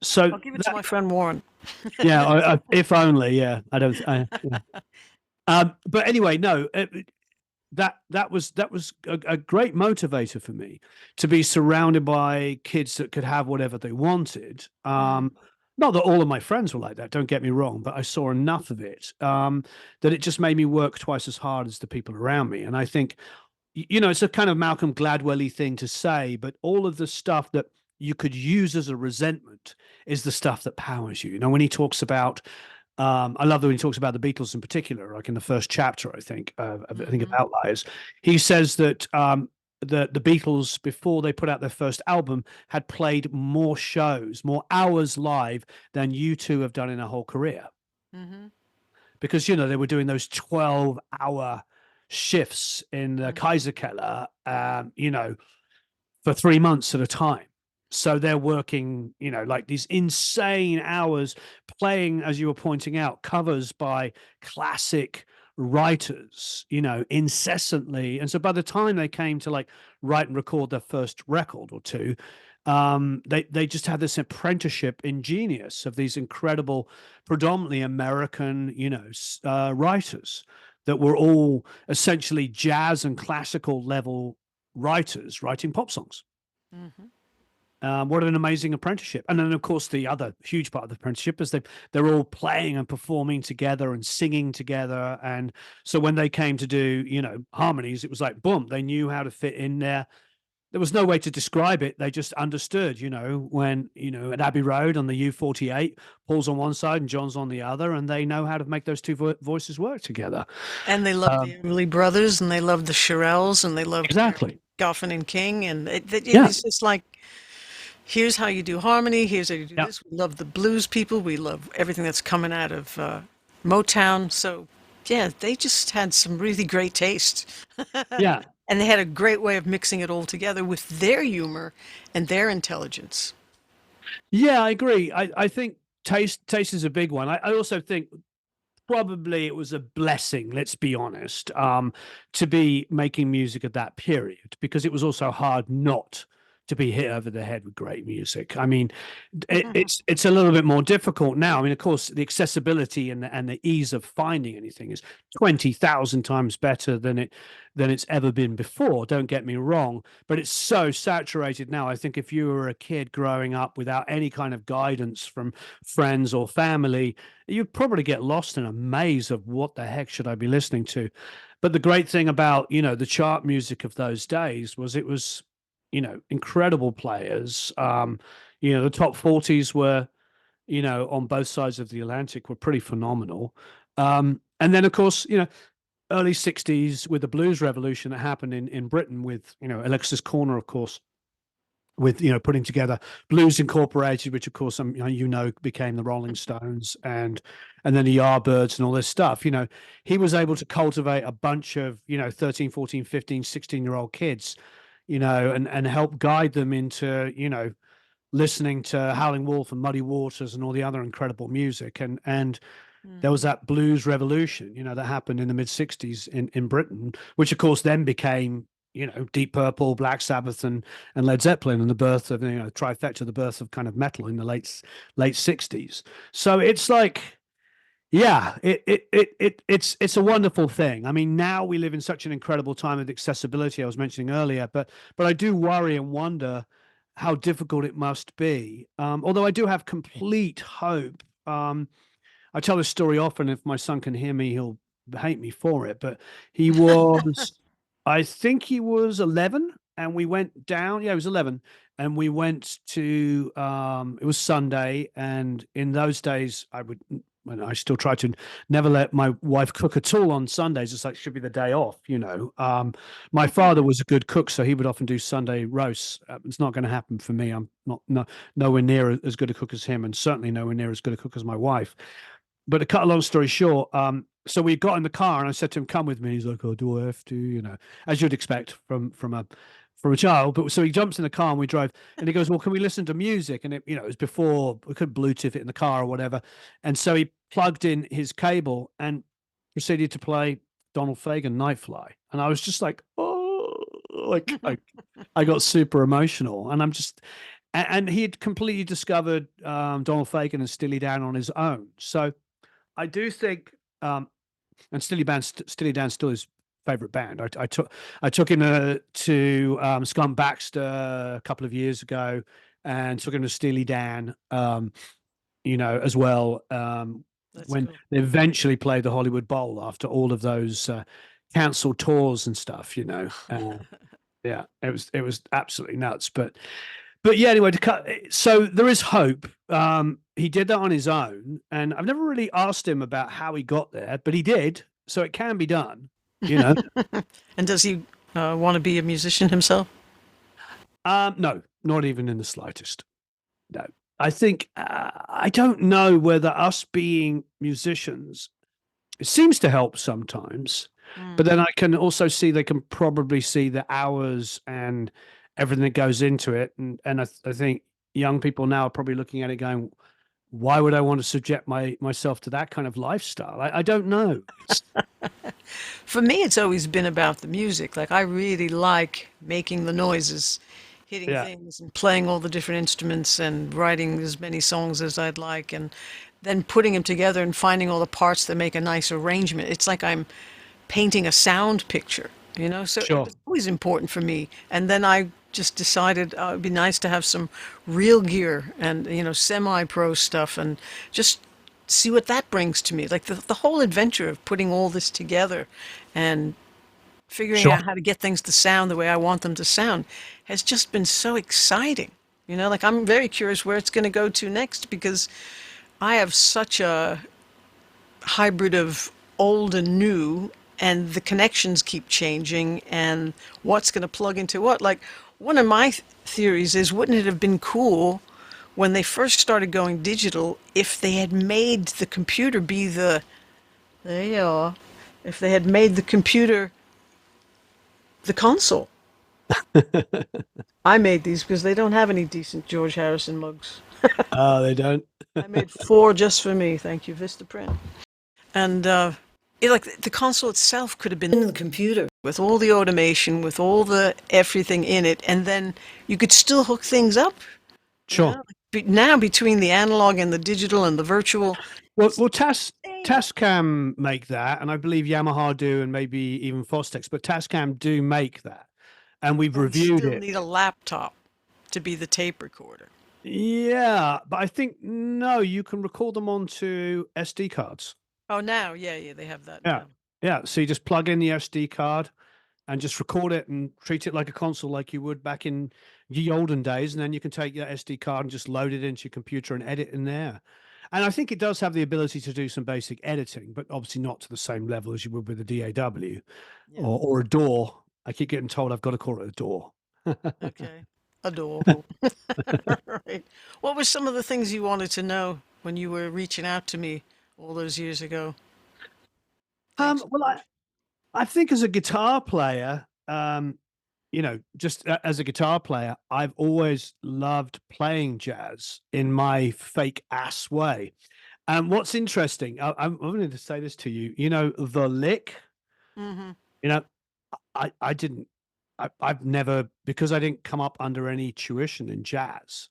So I'll give it to that, my friend Warren. yeah, if only, yeah, I don't, yeah. But anyway, no, that was a great motivator for me to be surrounded by kids that could have whatever they wanted. Not that all of my friends were like that, don't get me wrong, but I saw enough of it that it just made me work twice as hard as the people around me. And I think, it's a kind of Malcolm Gladwell-y thing to say, but all of the stuff that you could use as a resentment is the stuff that powers you. When he talks about I love that when he talks about the Beatles in particular, like in the first chapter, I think of Outliers. He says that the Beatles, before they put out their first album, had played more shows, more hours live than you two have done in a whole career. Hmm. Because they were doing those 12-hour shifts in the Kaiserkeller, for 3 months at a time. So they're working, like these insane hours playing, as you were pointing out, covers by classic writers, incessantly. And so by the time they came to like write and record their first record or two, they just had this apprenticeship in genius of these incredible, predominantly American, writers that were all essentially jazz and classical level writers writing pop songs. Hmm. What an amazing apprenticeship! And then, of course, the other huge part of the apprenticeship is they're all playing and performing together and singing together. And so when they came to do, harmonies, it was like boom, they knew how to fit in there. There was no way to describe it. They just understood, when, at Abbey Road on the U48, Paul's on one side and John's on the other, and they know how to make those two voices work together. And they loved the Um, Everly Brothers, and they loved the Shirelles, and they loved exactly. Goffin and King, and it Yeah. was just like, here's how you do harmony, here's how you do Yeah. this. We love the blues people, we love everything that's coming out of Motown. So, yeah, they just had some really great taste. Yeah. And they had a great way of mixing it all together with their humor and their intelligence. Yeah, I agree. I think taste is a big one. I also think probably it was a blessing, let's be honest, to be making music at that period, because it was also hard not to be hit over the head with great music. I mean, it's a little bit more difficult now. I mean, of course, the accessibility and the ease of finding anything is 20,000 times better than it's ever been before. Don't get me wrong, but it's so saturated now. I think if you were a kid growing up without any kind of guidance from friends or family, you'd probably get lost in a maze of what the heck should I be listening to. But the great thing about, the chart music of those days was it was, incredible players. The top 40s were, on both sides of the Atlantic were pretty phenomenal. And then, of course, early 60s with the blues revolution that happened in Britain with, Alexis Corner, of course, with putting together Blues Incorporated, which of course became the Rolling Stones, and then the Yardbirds and all this stuff. He was able to cultivate a bunch of 13, 14, 15, 16-year-old kids, and help guide them into listening to Howling Wolf and Muddy Waters and all the other incredible music. And there was Mm-hmm. that blues revolution, that happened in the mid 60s in Britain, which of course then became, Deep Purple, Black Sabbath, and Led Zeppelin, and the birth of, trifecta, the birth of kind of metal in the late 60s. So it's like, yeah, it's a wonderful thing. I mean, now we live in such an incredible time of accessibility I was mentioning earlier, but I do worry and wonder how difficult it must be. Although I do have complete hope. I tell this story often. If my son can hear me, he'll hate me for it. But he was, I think he was 11, and we went down. Yeah, he was 11, and we went to. It was Sunday, and in those days, and I still try to never let my wife cook at all on Sundays. It's like it should be the day off. My father was a good cook, so he would often do Sunday roasts. It's not going to happen for me. I'm not no, nowhere near as good a cook as him, and certainly nowhere near as good a cook as my wife. But to cut a long story short, so we got in the car and I said to him, "Come with me." He's like, "Oh, do I have to?" As you'd expect from a child. But so he jumps in the car and we drive, and he goes, "Well, can we listen to music?" And it was before we could Bluetooth it in the car or whatever. And so he plugged in his cable and proceeded to play Donald Fagen Nightfly, and I was just like, "Oh," like I got super emotional, and I'm just. And he had completely discovered Donald Fagen and Steely Dan on his own. So I do think, and Steely Dan still his favorite band. I took him to Skunk Baxter a couple of years ago, and took him to Steely Dan, as well. That's When cool. they eventually played the Hollywood Bowl after all of those cancelled tours and stuff. Yeah, it was absolutely nuts. But yeah, anyway, so there is hope. He did that on his own, and I've never really asked him about how he got there, but he did, so it can be done. You know, And does he want to be a musician himself? no, not even in the slightest. No, I think I don't know whether us being musicians, it seems to help sometimes, but Mm. then I can also see they can probably see the hours and everything that goes into it, and I think young people now are probably looking at it going, why would I want to subject myself to that kind of lifestyle? I don't know. For me, it's always been about the music. Like, I really like making the noises, hitting Yeah, things, and playing all the different instruments, and writing as many songs as I'd like, and then putting them together and finding all the parts that make a nice arrangement. It's like I'm painting a sound picture. So it sure. was always important for me. And then I just decided it'd be nice to have some real gear and, semi-pro stuff, and just see what that brings to me. Like the whole adventure of putting all this together and figuring Sure. out how to get things to sound the way I want them to sound has just been so exciting. Like I'm very curious where it's going to go to next, because I have such a hybrid of old and new, and the connections keep changing, and what's going to plug into what. Like, one of my theories is, wouldn't it have been cool when they first started going digital if they had made the computer be there you are, if they had made the computer the console? I made these because they don't have any decent George Harrison mugs. Oh, they don't. I made four just for me, thank you, Vistaprint. And like the console itself could have been in the computer with all the automation, with all the everything in it, and then you could still hook things up. You Sure. know, now between the analog and the digital and the virtual, it's Well, insane. Tascam make that, and I believe Yamaha do, and maybe even Fostex, but Tascam do make that, and we've But we reviewed still it. need a laptop to be the tape recorder. Yeah, but I think no, you can record them onto SD cards. Oh, now, yeah, yeah, they have that Yeah. now. Yeah. So you just plug in the SD card and just record it and treat it like a console like you would back in the olden days. And then you can take your SD card and just load it into your computer and edit in there. And I think it does have the ability to do some basic editing, but obviously not to the same level as you would with a DAW Yeah. or a DAW. I keep getting told I've got to call it a DAW. Okay. Adorable. Right. What were some of the things you wanted to know when you were reaching out to me all those years ago? Thanks, Well, George. I think as a guitar player, just as a guitar player, I've always loved playing jazz in my fake ass way. And what's interesting, I'm going to say this to you. You know, the lick. Hmm. You know, I didn't. I've never, because I didn't come up under any tuition in jazz.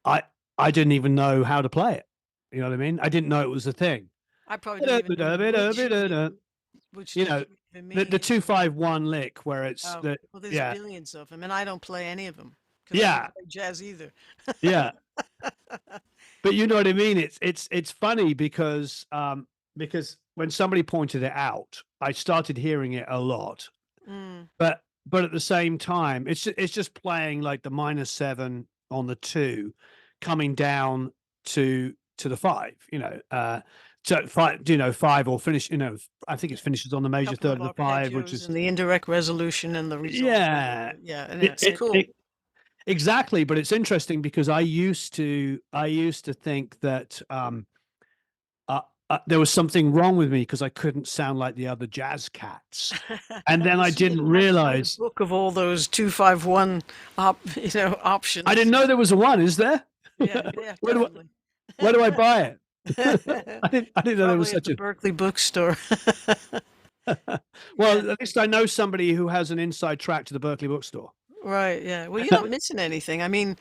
I I didn't even know how to play it. You know what I mean? I didn't know it was a thing. I probably You don't even know which know, key even the means. 2-5-1 lick where it's Oh, the, well, there's yeah, billions of them, and I don't play any of them because I don't yeah, play jazz either. yeah. But you know what I mean? It's funny because when somebody pointed it out, I started hearing it a lot. Mm. But at the same time, it's just playing like the -7 on the two, coming down to the five. So five, five or finish. I think it Yeah, finishes on the major couple third of of the five, which arpeggios is and the indirect resolution and the resolve. yeah. Yeah, and It, it's it, cool. it, exactly, but it's interesting because I used to think that uh, there was something wrong with me because I couldn't sound like the other jazz cats, and then You I should didn't find a realize. book of all those 2-5-1 I didn't options. know there was a one. Is there? Yeah, yeah, where do I, definitely. where do I buy it? I didn't know there was Probably at such the a. Berkeley bookstore. Yeah, Well, at least I know somebody who has an inside track to the Berkeley bookstore. right. Yeah. Well, you're not missing anything. I mean,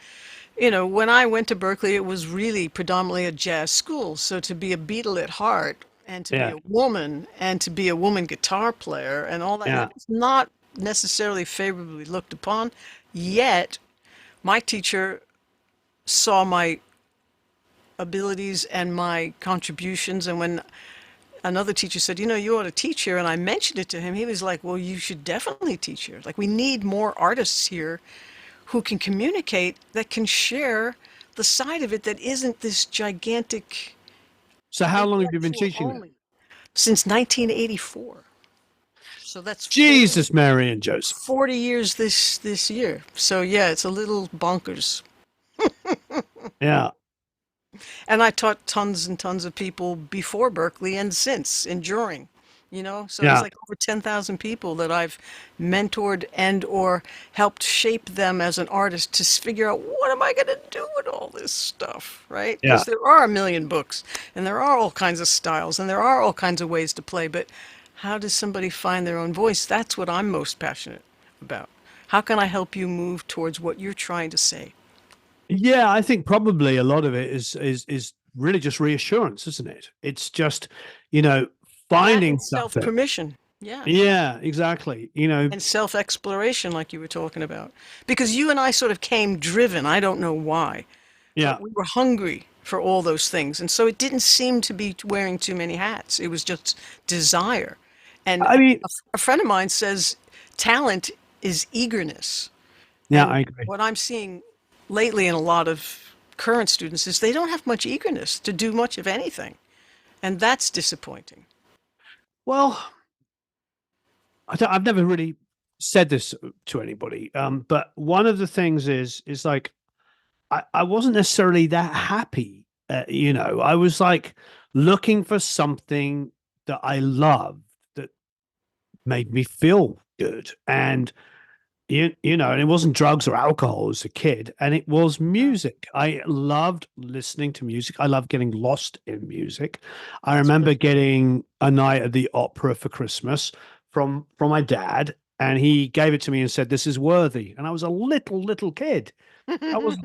when I went to Berkeley, it was really predominantly a jazz school. So to be a Beatle at heart and to be Yeah, a woman and to be a woman guitar player and all that, yeah, it was not necessarily favorably looked upon. Yet my teacher saw my abilities and my contributions. And when another teacher said, you ought to teach here, and I mentioned it to him, he was like, well, you should definitely teach here. Like, we need more artists here who can communicate, that can share the side of it that isn't this gigantic So how long have you been intellectual teaching then? only. Since 1984. So that's Jesus, Mary and Joseph. 40 years this year. So yeah, it's a little bonkers. Yeah, And I taught tons and tons of people before Berkeley and since and during, so there's yeah. like over 10,000 people that I've mentored and or helped shape them as an artist to figure out what am I going to do with all this stuff, right? Yeah. Because there are a million books and there are all kinds of styles and there are all kinds of ways to play, but how does somebody find their own voice? That's what I'm most passionate about. How can I help you move towards what you're trying to say? Yeah, I think probably a lot of it is really just reassurance, isn't it? It's just, you know, That finding and something. self-permission. Yeah. Yeah, exactly. And self-exploration, like you were talking about. Because you and I sort of came driven, I don't know why, but Yeah. we were hungry for all those things. And so it didn't seem to be wearing too many hats. It was just desire. And I mean, a friend of mine says talent is eagerness. yeah, And I agree. what I'm seeing lately in a lot of current students is they don't have much eagerness to do much of anything. And that's disappointing. Well, I've never really said this to anybody, but one of the things is like I wasn't necessarily that happy. I was like looking for something that I loved that made me feel good, and and it wasn't drugs or alcohol as a kid, and it was Yeah, music. I loved listening to music. I loved getting lost in music. I that's remember great. getting a night at the opera for Christmas from my dad, and he gave it to me and said, "This is worthy." And I was a little kid. I was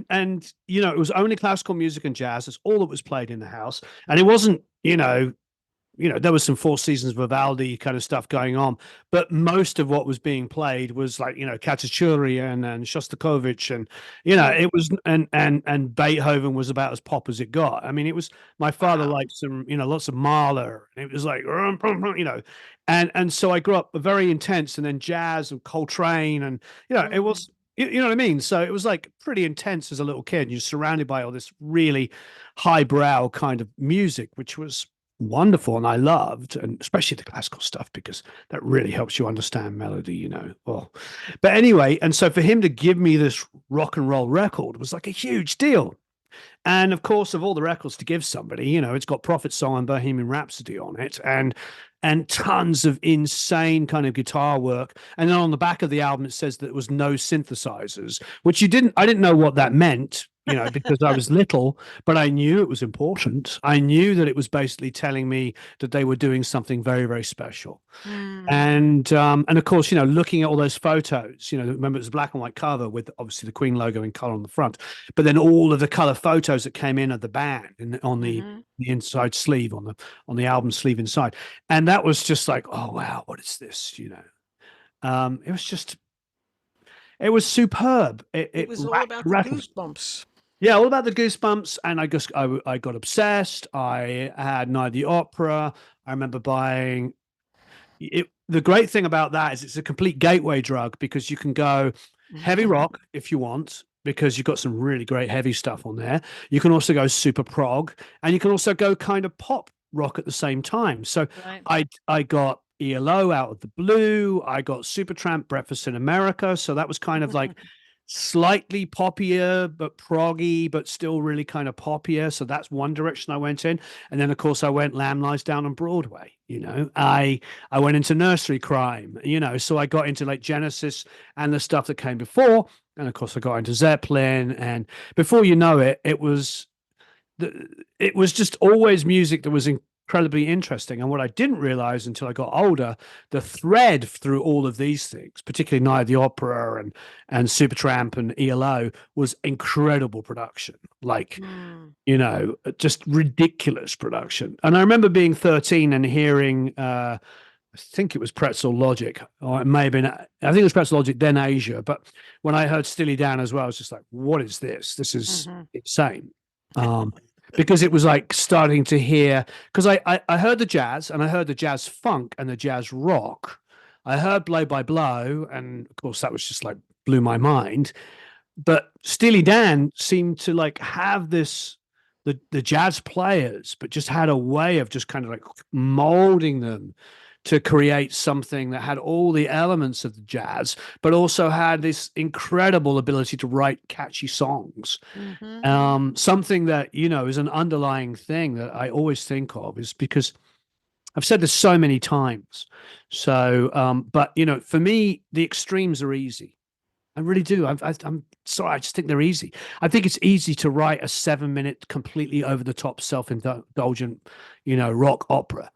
and it was only classical music and jazz. That's all that was played in the house. And it wasn't, there was some Four Seasons Vivaldi kind of stuff going on, but most of what was being played was like, Cacciatore and Shostakovich, and Mm. it was and Beethoven was about as pop as it got. I mean, it was my father Wow. liked some, lots of Mahler, and it was like, and so I grew up very intense, and then jazz and Coltrane, and it Mm. was. You know what I mean? So it was like pretty intense as a little kid. You're surrounded by all this really highbrow kind of music, which was wonderful and I loved, and especially the classical stuff because that really helps you understand melody. Well, but anyway, and so for him to give me this rock and roll record was like a huge deal. And of course, of all the records to give somebody, it's got Prophet Song and Bohemian Rhapsody on it, and tons of insane kind of guitar work. And then on the back of the album, it says that there was no synthesizers, which I didn't know what that meant. because I was little, but I knew it was important. I knew that it was basically telling me that they were doing something very, very special. Mm. And of course, looking at all those photos, remember it was a black and white cover with obviously the Queen logo in color on the front, but then all of the color photos that came in of the band and on Hmm. the inside sleeve on the album sleeve inside, and that was just like, oh wow, what is this? It was just it was superb. It It was all racked, about the rattled. goosebumps. Yeah, all about the goosebumps, and I got obsessed. I had Night at the Opera. I remember buying it. The great thing about that is it's a complete gateway drug because you can go heavy rock if you want, because you've got some really great heavy stuff on there. You can also go super prog, and you can also go kind of pop rock at the same time. So Right. I got ELO Out of the Blue. I got Supertramp Breakfast in America. So that was kind of like slightly poppier but proggy but still really kind of poppier, so that's one direction I went in. And then of course I went Lamb Lies Down on Broadway. I went into nursery crime, so I got into like Genesis and the stuff that came before, and of course I got into Zeppelin, and before you know it, it was just always music that was incredibly interesting. And what I didn't realize until I got older, the thread through all of these things, particularly Night at the Opera and Supertramp and ELO, was incredible production. Like, Mm. just ridiculous production. And I remember being 13 and hearing I think it was Pretzel Logic, or it may have been, I think it was Pretzel Logic, then Asia. But when I heard Steely Dan as well, I was just like, what is this? This is Hmm. insane. Um, because it was like starting to hear, because I heard the jazz and I heard the jazz funk and the jazz rock. I heard Blow by Blow, and of course, that was just like blew my mind. But Steely Dan seemed to like have this the jazz players, but just had a way of just kind of like molding them to create something that had all the elements of the jazz, but also had this incredible ability to write catchy songs. Hmm. Something that is an underlying thing that I always think of is because I've said this so many times. So, but for me, the extremes are easy. I really do. I'm sorry. I just think they're easy. I think it's easy to write a 7 minute, completely over the top, self indulgent, rock opera.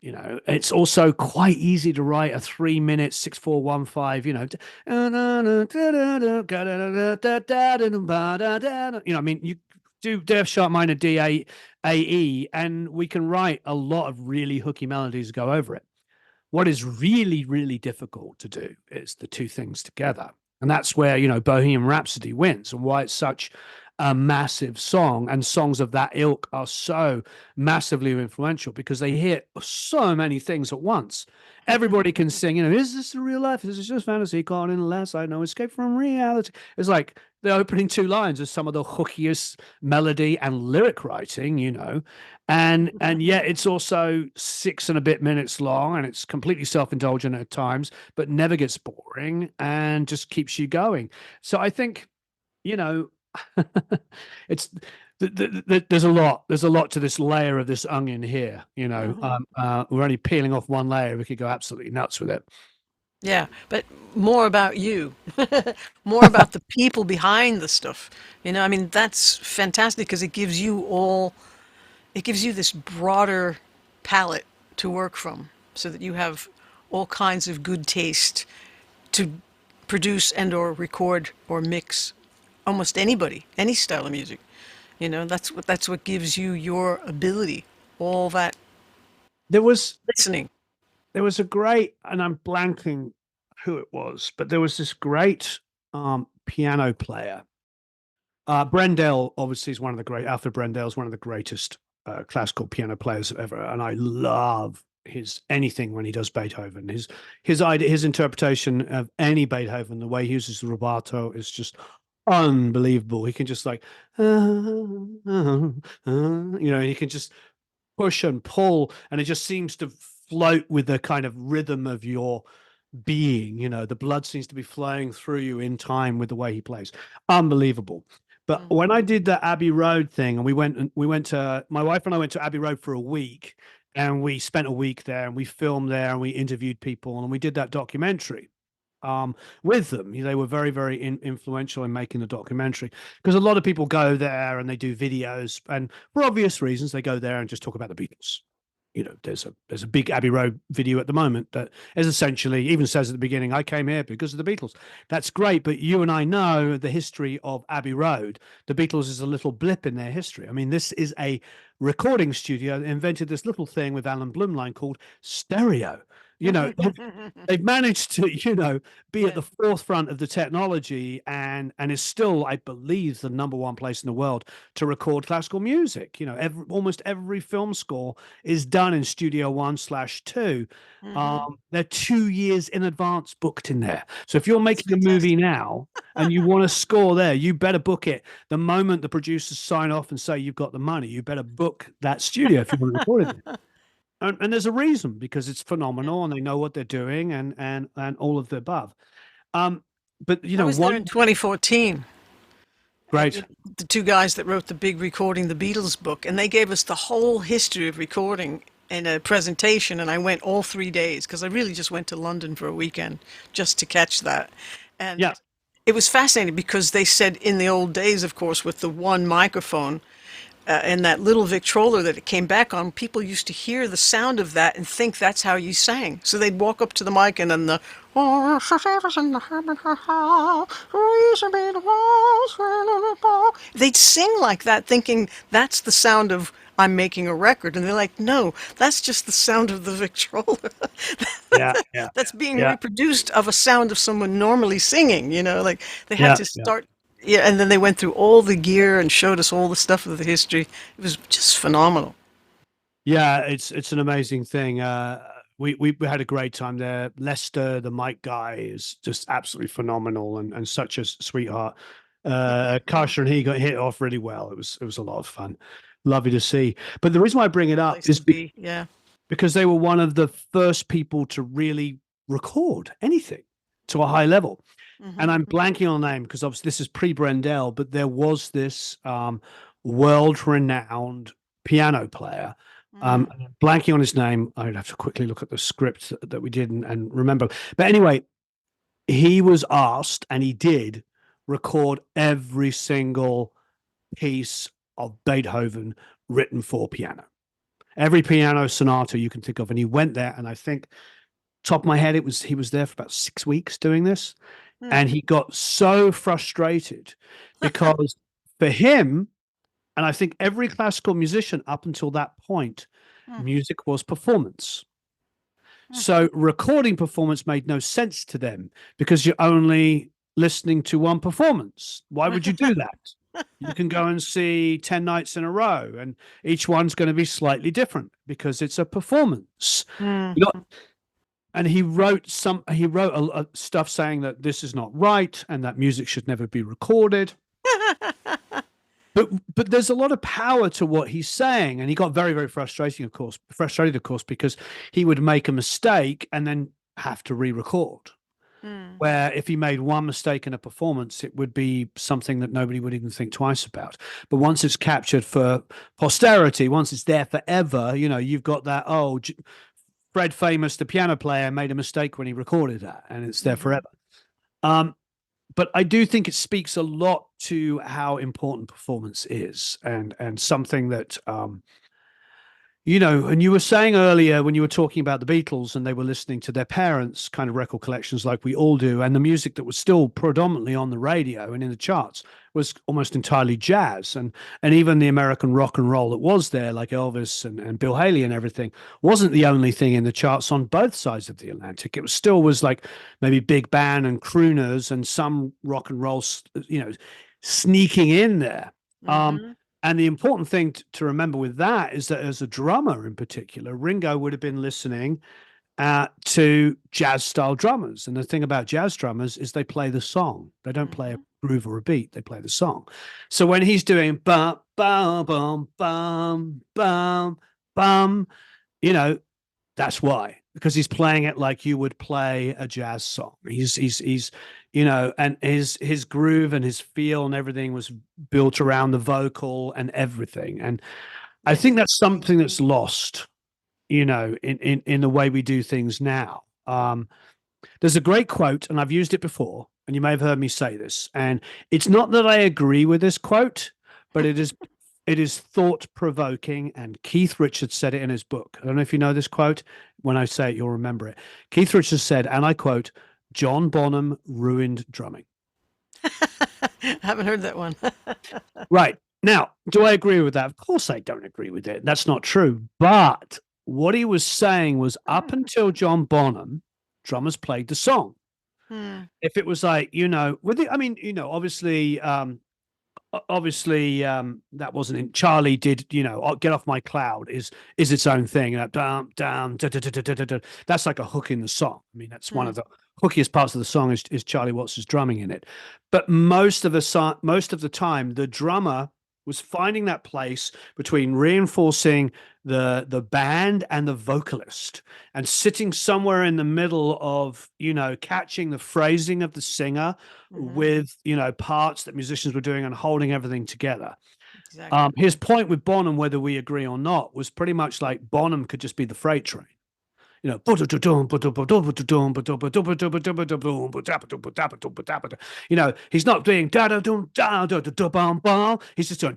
It's also quite easy to write a 3 minute 6/4 1/5. I mean, you do F sharp minor D A E, and we can write a lot of really hooky melodies to go over it. What is really, really difficult to do is the two things together. And that's where, Bohemian Rhapsody wins and why it's such a massive song. And songs of that ilk are so massively influential because they hit so many things at once. Everybody can sing, is this real life? This is just fantasy caught in the last I know, escape from reality. It's like the opening two lines are some of the hookiest melody and lyric writing, and yet it's also 6 and a bit minutes long, and it's completely self-indulgent at times, but never gets boring and just keeps you going. So I think, you know, it's there's a lot to this layer of this onion here. Hmm. We're only peeling off one layer. We could go absolutely nuts with it. Yeah, but more about you, more about the people behind the stuff. I mean, that's fantastic because it gives you this broader palette to work from so that you have all kinds of good taste to produce and or record or mix almost anybody, any style of music. That's what gives you your ability, all that There was listening. there was a great, and I'm blanking who it was, but there was this great piano player. Brendel obviously is one of the great. Alfred Brendel is one of the greatest classical piano players ever, and I love his anything when he does Beethoven. His idea, his interpretation of any Beethoven, the way he uses the rubato is just unbelievable. He can just like, he can just push and pull, and it just seems to float with the kind of rhythm of your being. The blood seems to be flowing through you in time with the way he plays. Unbelievable. But Mhm. when I did the Abbey Road thing, and we went to my wife and I went to Abbey Road for a week, and we spent a week there, and we filmed there, and we interviewed people, and we did that documentary. with them. They were very, very influential in making the documentary because a lot of people go there and they do videos, and for obvious reasons, they go there and just talk about the Beatles. There's a big Abbey Road video at the moment that is essentially even says at the beginning, "I came here because of the Beatles." That's great, but you and I know the history of Abbey Road. The Beatles is a little blip in their history. I mean, this is a recording studio that invented this little thing with Alan Blumlein called stereo. You know, they've managed to be at Yeah. the forefront of the technology, and is still, I believe, the number one place in the world to record classical music. Almost every film score is done in Studio One/2. Hmm. They're 2 years in advance booked in there. So if you're That's making a movie fantastic. now and you want to score there, you better book it the moment the producers sign off and say you've got the money. You better book that studio if you want to record it. And there's a reason, because it's Yeah. phenomenal and they know what they're doing, and all of the above. Um, but I was there one in 2014. And great, the two guys that wrote the big Recording the Beatles book, and they gave us the whole history of recording in a presentation, and I went all 3 days because I really just went to London for a weekend just to catch that. yeah, And it was fascinating because they said in the old days, of course, with the one microphone, and that little Victrola that it came back on, people used to hear the sound of that and think that's how you sang. So they'd walk up to the mic and then they'd sing like that, thinking that's the sound of I'm making a record. And they're like, no, that's just the sound of the Victrola. yeah, yeah, That's being yeah, reproduced of a sound of someone normally singing, like they had yeah, to yeah. start. Yeah, and then they went through all the gear and showed us all the stuff of the history. It was just phenomenal. Yeah, it's an amazing thing. We had a great time there. Lester, the mic guy, is just absolutely phenomenal, and such a sweetheart. Kasha and he got hit off really well. It was a lot of fun, lovely to see. But the reason why I bring it up Place is to be. Yeah. because they were one of the first people to really record anything to a high level. And Hmm. I'm blanking on the name because obviously this is pre-Brendel, but there was this world-renowned piano player. Hmm. Blanking on his name. I'd have to quickly look at the script that we did and remember. But anyway, he was asked, and he did record every single piece of Beethoven written for piano. Every piano sonata you can think of. And he went there, and I think, top of my head, he was there for about 6 weeks doing this. Hmm. And he got so frustrated because for him, and I think every classical musician up until that point, Hmm. music was performance. Hmm. So recording performance made no sense to them because you're only listening to one performance. Why would you do that? You can go and see 10 nights in a row, and each one's going to be slightly different because it's a performance. Hmm. You know, and he wrote stuff saying that this is not right and that music should never be recorded. But there's a lot of power to what he's saying, and he got very, very frustrated, of course, because he would make a mistake and then have to re-record. Hmm. Where if he made one mistake in a performance, it would be something that nobody would even think twice about. But once it's captured for posterity, once it's there forever, you've got that. Oh, Fred Famous, the piano player, made a mistake when he recorded that, and it's there Hmm. forever. Um, but I do think it speaks a lot to how important performance is, and something that and you were saying earlier when you were talking about the Beatles and they were listening to their parents' kind of record collections like we all do, and the music that was still predominantly on the radio and in the charts was almost entirely jazz. And even the American rock and roll that was there, like Elvis and Bill Haley and everything, wasn't the only thing in the charts on both sides of the Atlantic. It was still was like maybe big band and crooners and some rock and roll, sneaking in there. Um, Hmm. and the important thing to remember with that is that as a drummer in particular, Ringo would have been listening to jazz style drummers. And the thing about jazz drummers is they play the song. They don't play a Hmm. groove or a beat. They play the song. So when he's doing bum, bum, bum, bum, bum, bum, you know, that's why, because he's playing it like you would play a jazz song. He's and his groove and his feel and everything was built around the vocal and everything. And I Yes. think that's something that's lost, in the way we do things now. There's a great quote, and I've used it before, and you may have heard me say this. And it's not that I agree with this quote, but it is thought provoking. And Keith Richards said it in his book. I don't know if you know this quote. When I say it, you'll remember it. Keith Richards said, and I quote, "John Bonham ruined drumming." I haven't heard that one. Right. Now, do I agree with that? Of course, I don't agree with it. That's not true. But what he was saying was up until John Bonham, drummers played the song. Hmm. If it was like, with it, I mean, obviously, that wasn't in Charlie did, Get Off My Cloud is its own thing. Down, down, da, da, da, da, da, da. That's like a hook in the song. I mean, that's one Hmm. of the hookiest parts of the song is Charlie Watts's drumming in it. But most of the time, the drummer was finding that place between reinforcing the band and the vocalist and sitting somewhere in the middle of, catching the phrasing of the singer Hmm. with, parts that musicians were doing and holding everything together. Exactly. His point with Bonham, whether we agree or not, was pretty much like Bonham could just be the freight train. He's not doing da da dum da da da bum bum. He's just doing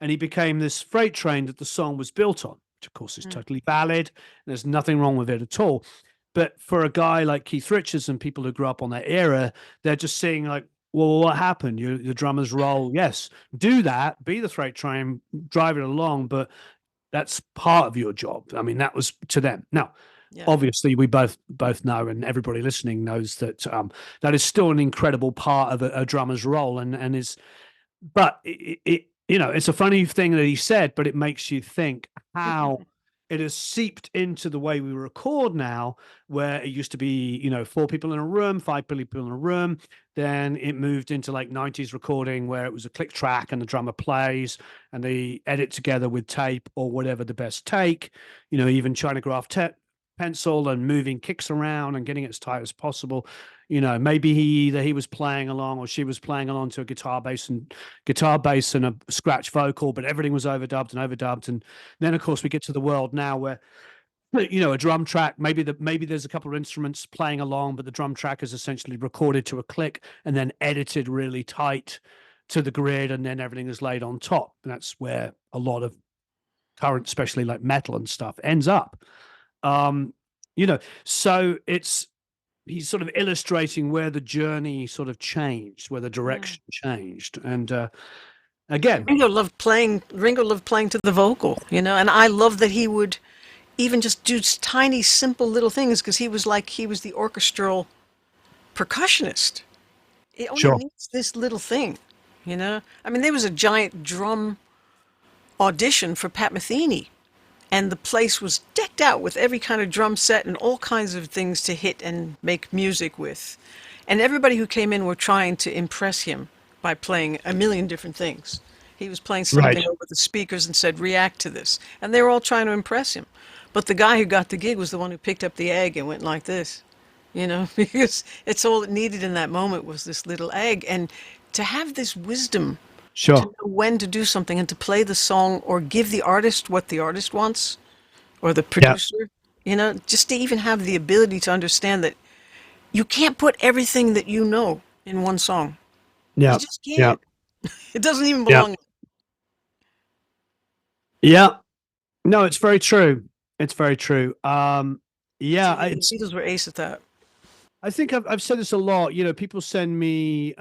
and he became this freight train that the song was built on, which of course is Hmm. totally valid. There's nothing wrong with it at all. But for a guy like Keith Richards and people who grew up on that era, they're just seeing like, well, what happened? The drummer's role, yes, do that, be the freight train, drive it along, but that's part of your job. I mean, that was to them. Now, Yeah. obviously, we both know, and everybody listening knows that that is still an incredible part of a drummer's role, and is. But it's a funny thing that he said, but it makes you think how it has seeped into the way we record now, where it used to be, four people in a room, five people in a room. Then it moved into like 90s recording where it was a click track and the drummer plays and they edit together with tape or whatever the best take, even Chinagraph pencil and moving kicks around and getting it as tight as possible. Maybe either he was playing along or she was playing along to a guitar bass and a scratch vocal, but everything was overdubbed. And then of course we get to the world now where a drum track, maybe there's a couple of instruments playing along, but the drum track is essentially recorded to a click and then edited really tight to the grid, and then everything is laid on top. And that's where a lot of current, especially like metal and stuff, ends up. Um, so he's sort of illustrating where the journey sort of changed, where the Hmm. direction changed. And again, Ringo loved playing to the vocal, and I love that he would even just do tiny, simple little things because he was the orchestral percussionist. It only sure. needs this little thing. I mean, there was a giant drum audition for Pat Metheny, and the place was decked out with every kind of drum set and all kinds of things to hit and make music with. And everybody who came in were trying to impress him by playing a million different things. He was playing Right. something over the speakers and said, react to this. And they were all trying to impress him. But the guy who got the gig was the one who picked up the egg and went like this, because it's all it needed in that moment was this little egg. And to have this wisdom to Sure. know when to do something and to play the song or give the artist what the artist wants or the Yeah. producer, just to even have the ability to understand that you can't put everything that you know in one song. You Yeah. just Yeah. can't. It doesn't even Yeah. belong. Yeah. No, it's very true. It's very true. So Yeah, yeah, the it's. Beatles were ace at that. I think I've said this a lot. People send me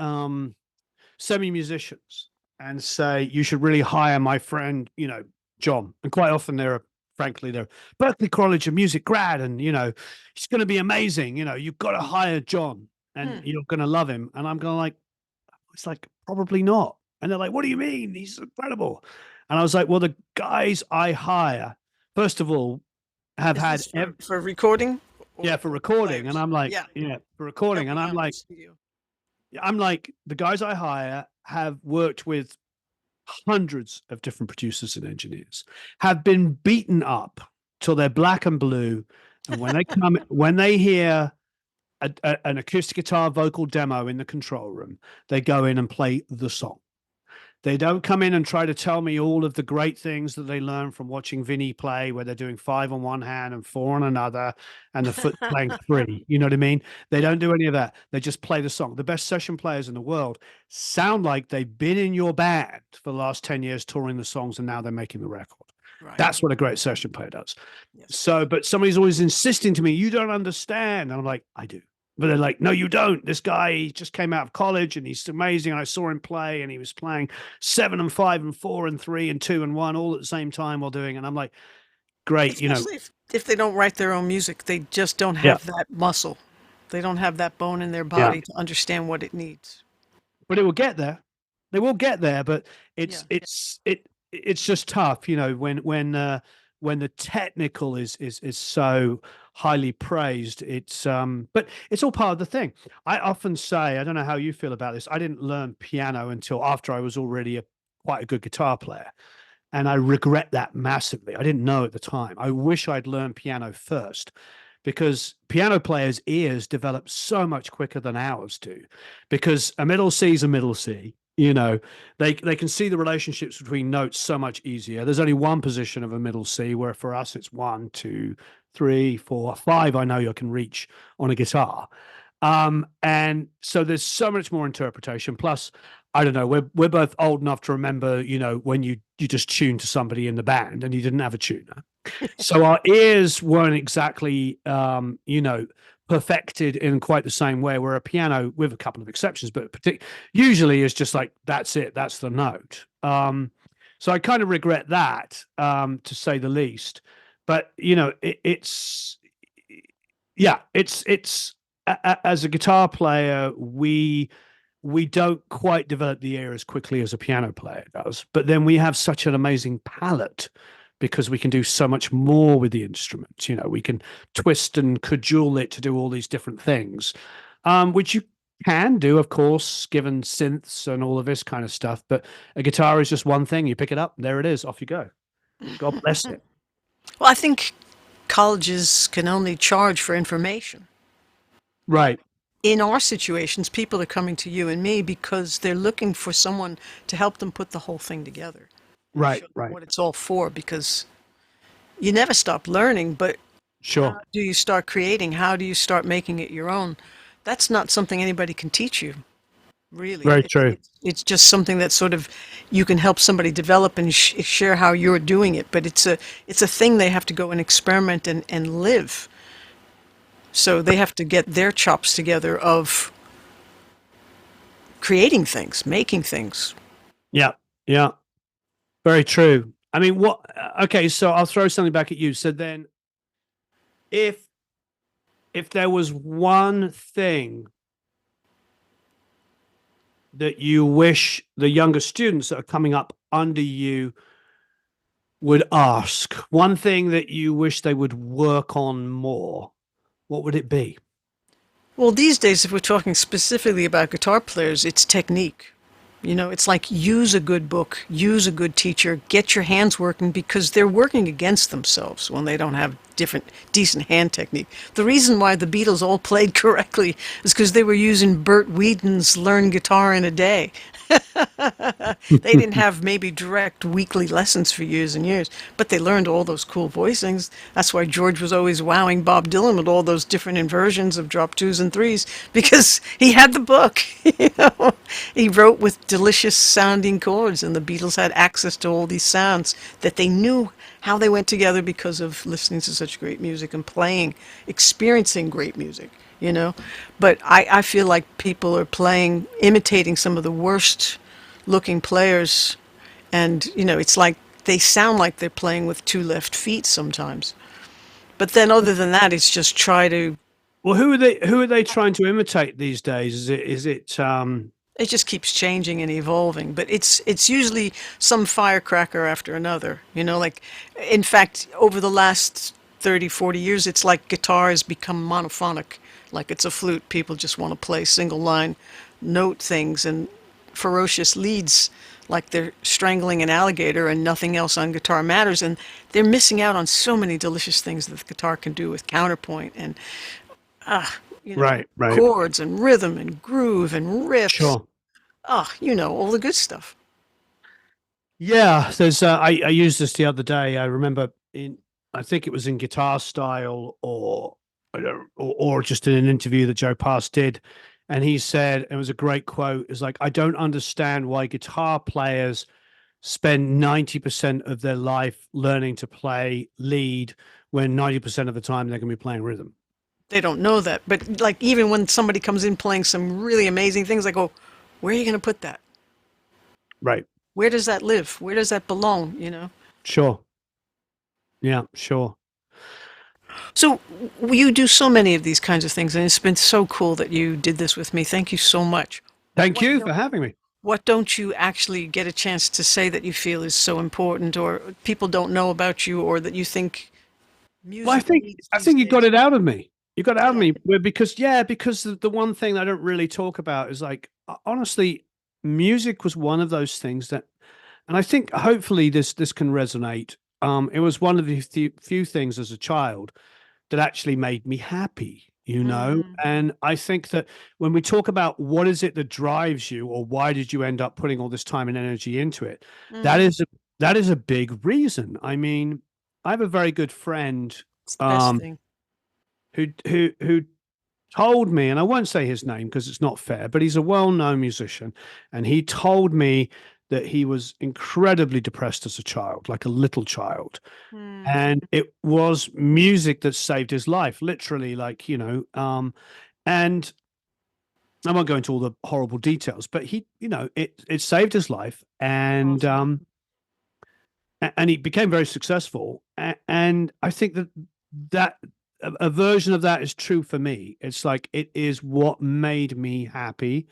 musicians and say you should really hire my friend, John. And quite often frankly, they're Berklee College of Music grad, and he's going to be amazing. You've got to hire John, and Hmm. you're going to love him. And I'm going like, it's like probably not. And they're like, what do you mean? He's incredible. And I was like, well, the guys I hire, first of all, have Is had this for recording yeah, for or recording. And players? I'm like, Yeah, yeah, for recording. And helping out in the studio. I'm like, the guys I hire have worked with hundreds of different producers and engineers, have been beaten up till they're black and blue. And when they hear an acoustic guitar vocal demo in the control room, they go in and play the song. They don't come in and try to tell me all of the great things that they learn from watching Vinny play, where they're doing five on one hand and four on another, and the foot playing three. You know what I mean? They Yeah. don't do any of that. They just play the song. The best session players in the world sound like they've been in your band for the last 10 years touring the songs, and now they're making the record. Right. That's what a great session player does. Yes. So, but somebody's always insisting to me, you don't understand. And I'm like, I do. But they're like, no, you don't. This guy, he just came out of college and he's amazing. And I saw him play and he was playing 7 and 5 and 4 and 3 and 2 and 1 all at the same time while doing it. And I'm like, great, you know, Especially if they don't write their own music, they just don't yeah, have that muscle. They don't have that bone in their yeah. body to understand what it needs. But it will get there. They will get there, but Yeah. it's just tough, you know, when the technical is so highly praised. It's but it's all part of the thing. I often say, I don't know how you feel about this. I didn't learn piano until after I was already quite a good guitar player. And I regret that massively. I didn't know at the time. I wish I'd learned piano first because piano players' ears develop so much quicker than ours do. Because a middle C is a middle C. You know, they can see the relationships between notes so much easier. There's only one position of a middle C, where for us it's 1, 2, 3, 4, 5. I know you can reach on a guitar. And so there's so much more interpretation. Plus, I don't know, we're both old enough to remember, you know, when you just tuned to somebody in the band and you didn't have a tuner. So our ears weren't exactly you know, perfected in quite the same way, where a piano, with a couple of exceptions, but usually is just like, that's it, that's the note. So I kind of regret that, to say the least. But you know, it's yeah, it's as a guitar player, we don't quite develop the ear as quickly as a piano player does, but then we have such an amazing palette because we can do so much more with the instruments. You know, we can twist and cajole it to do all these different things, which you can do, of course, given synths and all of this kind of stuff. But a guitar is just one thing. You pick it up, there it is, off you go. God bless it. Well, I think colleges can only charge for information. Right, In our situations, people are coming to you and me because they're looking for someone to help them put the whole thing together and right, show them right. what it's all for, because you never stop learning, but Sure. how do you start creating? How do you start making it your own? That's not something anybody can teach you, really. Very true. It's just something that sort of you can help somebody develop and share how you're doing it, but it's a thing they have to go and experiment and live. So they have to get their chops together of creating things, making things. Yeah, yeah. Very true. I mean, what? Okay, so I'll throw something back at you. So then, if there was one thing that you wish the younger students that are coming up under you would ask, one thing that you wish they would work on more, what would it be? Well, these days, if we're talking specifically about guitar players, it's technique. You know, it's like use a good book, use a good teacher, get your hands working, because they're working against themselves when they don't have decent hand technique. The reason why the Beatles all played correctly is because they were using Bert Whedon's Learn Guitar in a Day. They didn't have maybe direct weekly lessons for years and years, but they learned all those cool voicings. That's why George was always wowing Bob Dylan with all those different inversions of drop twos and threes, because he had the book. You know, he wrote with delicious sounding chords, and the Beatles had access to all these sounds that they knew how they went together because of listening to such great music and playing, experiencing great music, you know. But I feel like people are playing, imitating some of the worst looking players, and, you know, it's like they sound like they're playing with two left feet sometimes. But then other than that, it's just try to, Well, who are they trying to imitate these days? Is it it just keeps changing and evolving, but it's usually some firecracker after another, you know. Like, in fact, over the last 30, 40 years, it's like guitar has become monophonic, like it's a flute. People just want to play single line note things and ferocious leads, like they're strangling an alligator and nothing else on guitar matters, and they're missing out on so many delicious things that the guitar can do with counterpoint and you know, right, right. chords and rhythm and groove and riffs. Sure. Oh, you know, all the good stuff. Yeah, there's I used this the other day. I remember I think it was in Guitar Style or or just in an interview that Joe Pass did, and he said it was a great quote. It's like, I don't understand why guitar players spend 90% of their life learning to play lead when 90% of the time they're going to be playing rhythm. They don't know that. But like even when somebody comes in playing some really amazing things, I go, where are you going to put that? Right. Where does that live? Where does that belong? Sure. Yeah, sure. So you do so many of these kinds of things, and it's been so cool that you did this with me. Thank you so much. Thank What you for don't, having me. what don't you actually get a chance to say that you feel is so important, or people don't know about you, or that you think Well, music needs I these think you got days? it out of me. You got it out of Yeah. me because yeah, because the one thing I don't really talk about is like honestly, music was one of those things that, and I think hopefully this can resonate. It was one of the few things as a child that actually made me happy, you know? Mm, And I think that when we talk about what is it that drives you or why did you end up putting all this time and energy into it, that mm-hmm. is a, that is a big reason. I mean, I have a very good friend It's the best um thing. who told me, and I won't say his name because it's not fair, but he's a well-known musician, and he told me that he was incredibly depressed as a child, like a little child, Mm, and it was music that saved his life, literally, like, and I won't go into all the horrible details, but he, it saved his life, awesome. and he became very successful. And I think that a version of that is true for me. It's like it is what made me happy.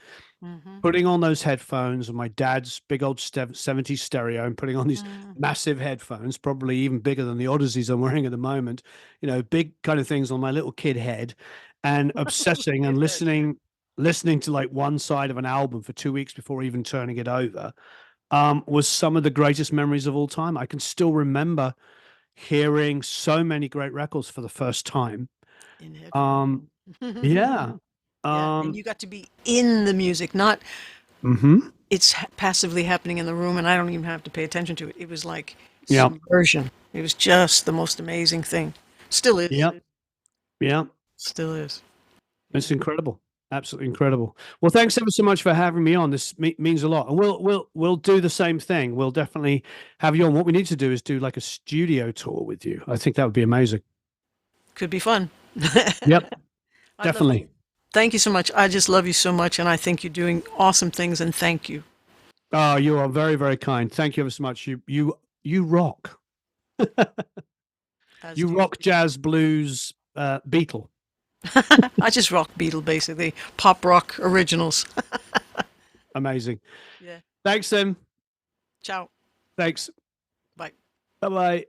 Mm-hmm. Putting on those headphones and my dad's big old 70s stereo and putting on these Mm. massive headphones, probably even bigger than the Odysseys I'm wearing at the moment, big kind of things on my little kid head, and obsessing and Kid head. listening to like one side of an album for 2 weeks before even turning it over, was some of the greatest memories of all time. I can still remember hearing so many great records for the first time. In headphones. Um, yeah. Yeah, and Um, you got to be in the music, not mhm. it's passively happening in the room and I don't even have to pay attention to it. It was like Yeah. subversion. It was just the most amazing thing. Still is. Yeah. Yeah. Still is. It's Yeah. incredible. Absolutely incredible. Well, thanks ever so much for having me on. This means a lot. And we'll do the same thing. We'll definitely have you on. What we need to do is do like a studio tour with you. I think that would be amazing. Could be fun. Yep, I'd love to. definitely. Thank you so much. I just love you so much and I think you're doing awesome things and thank you. Oh, you are very, very kind. Thank you ever so much. You rock. As You do you. rock jazz, blues, Beatle. I just rock Beatle basically. Pop rock originals. Amazing. Yeah. Thanks, Tim. Ciao. Thanks. Bye. Bye bye.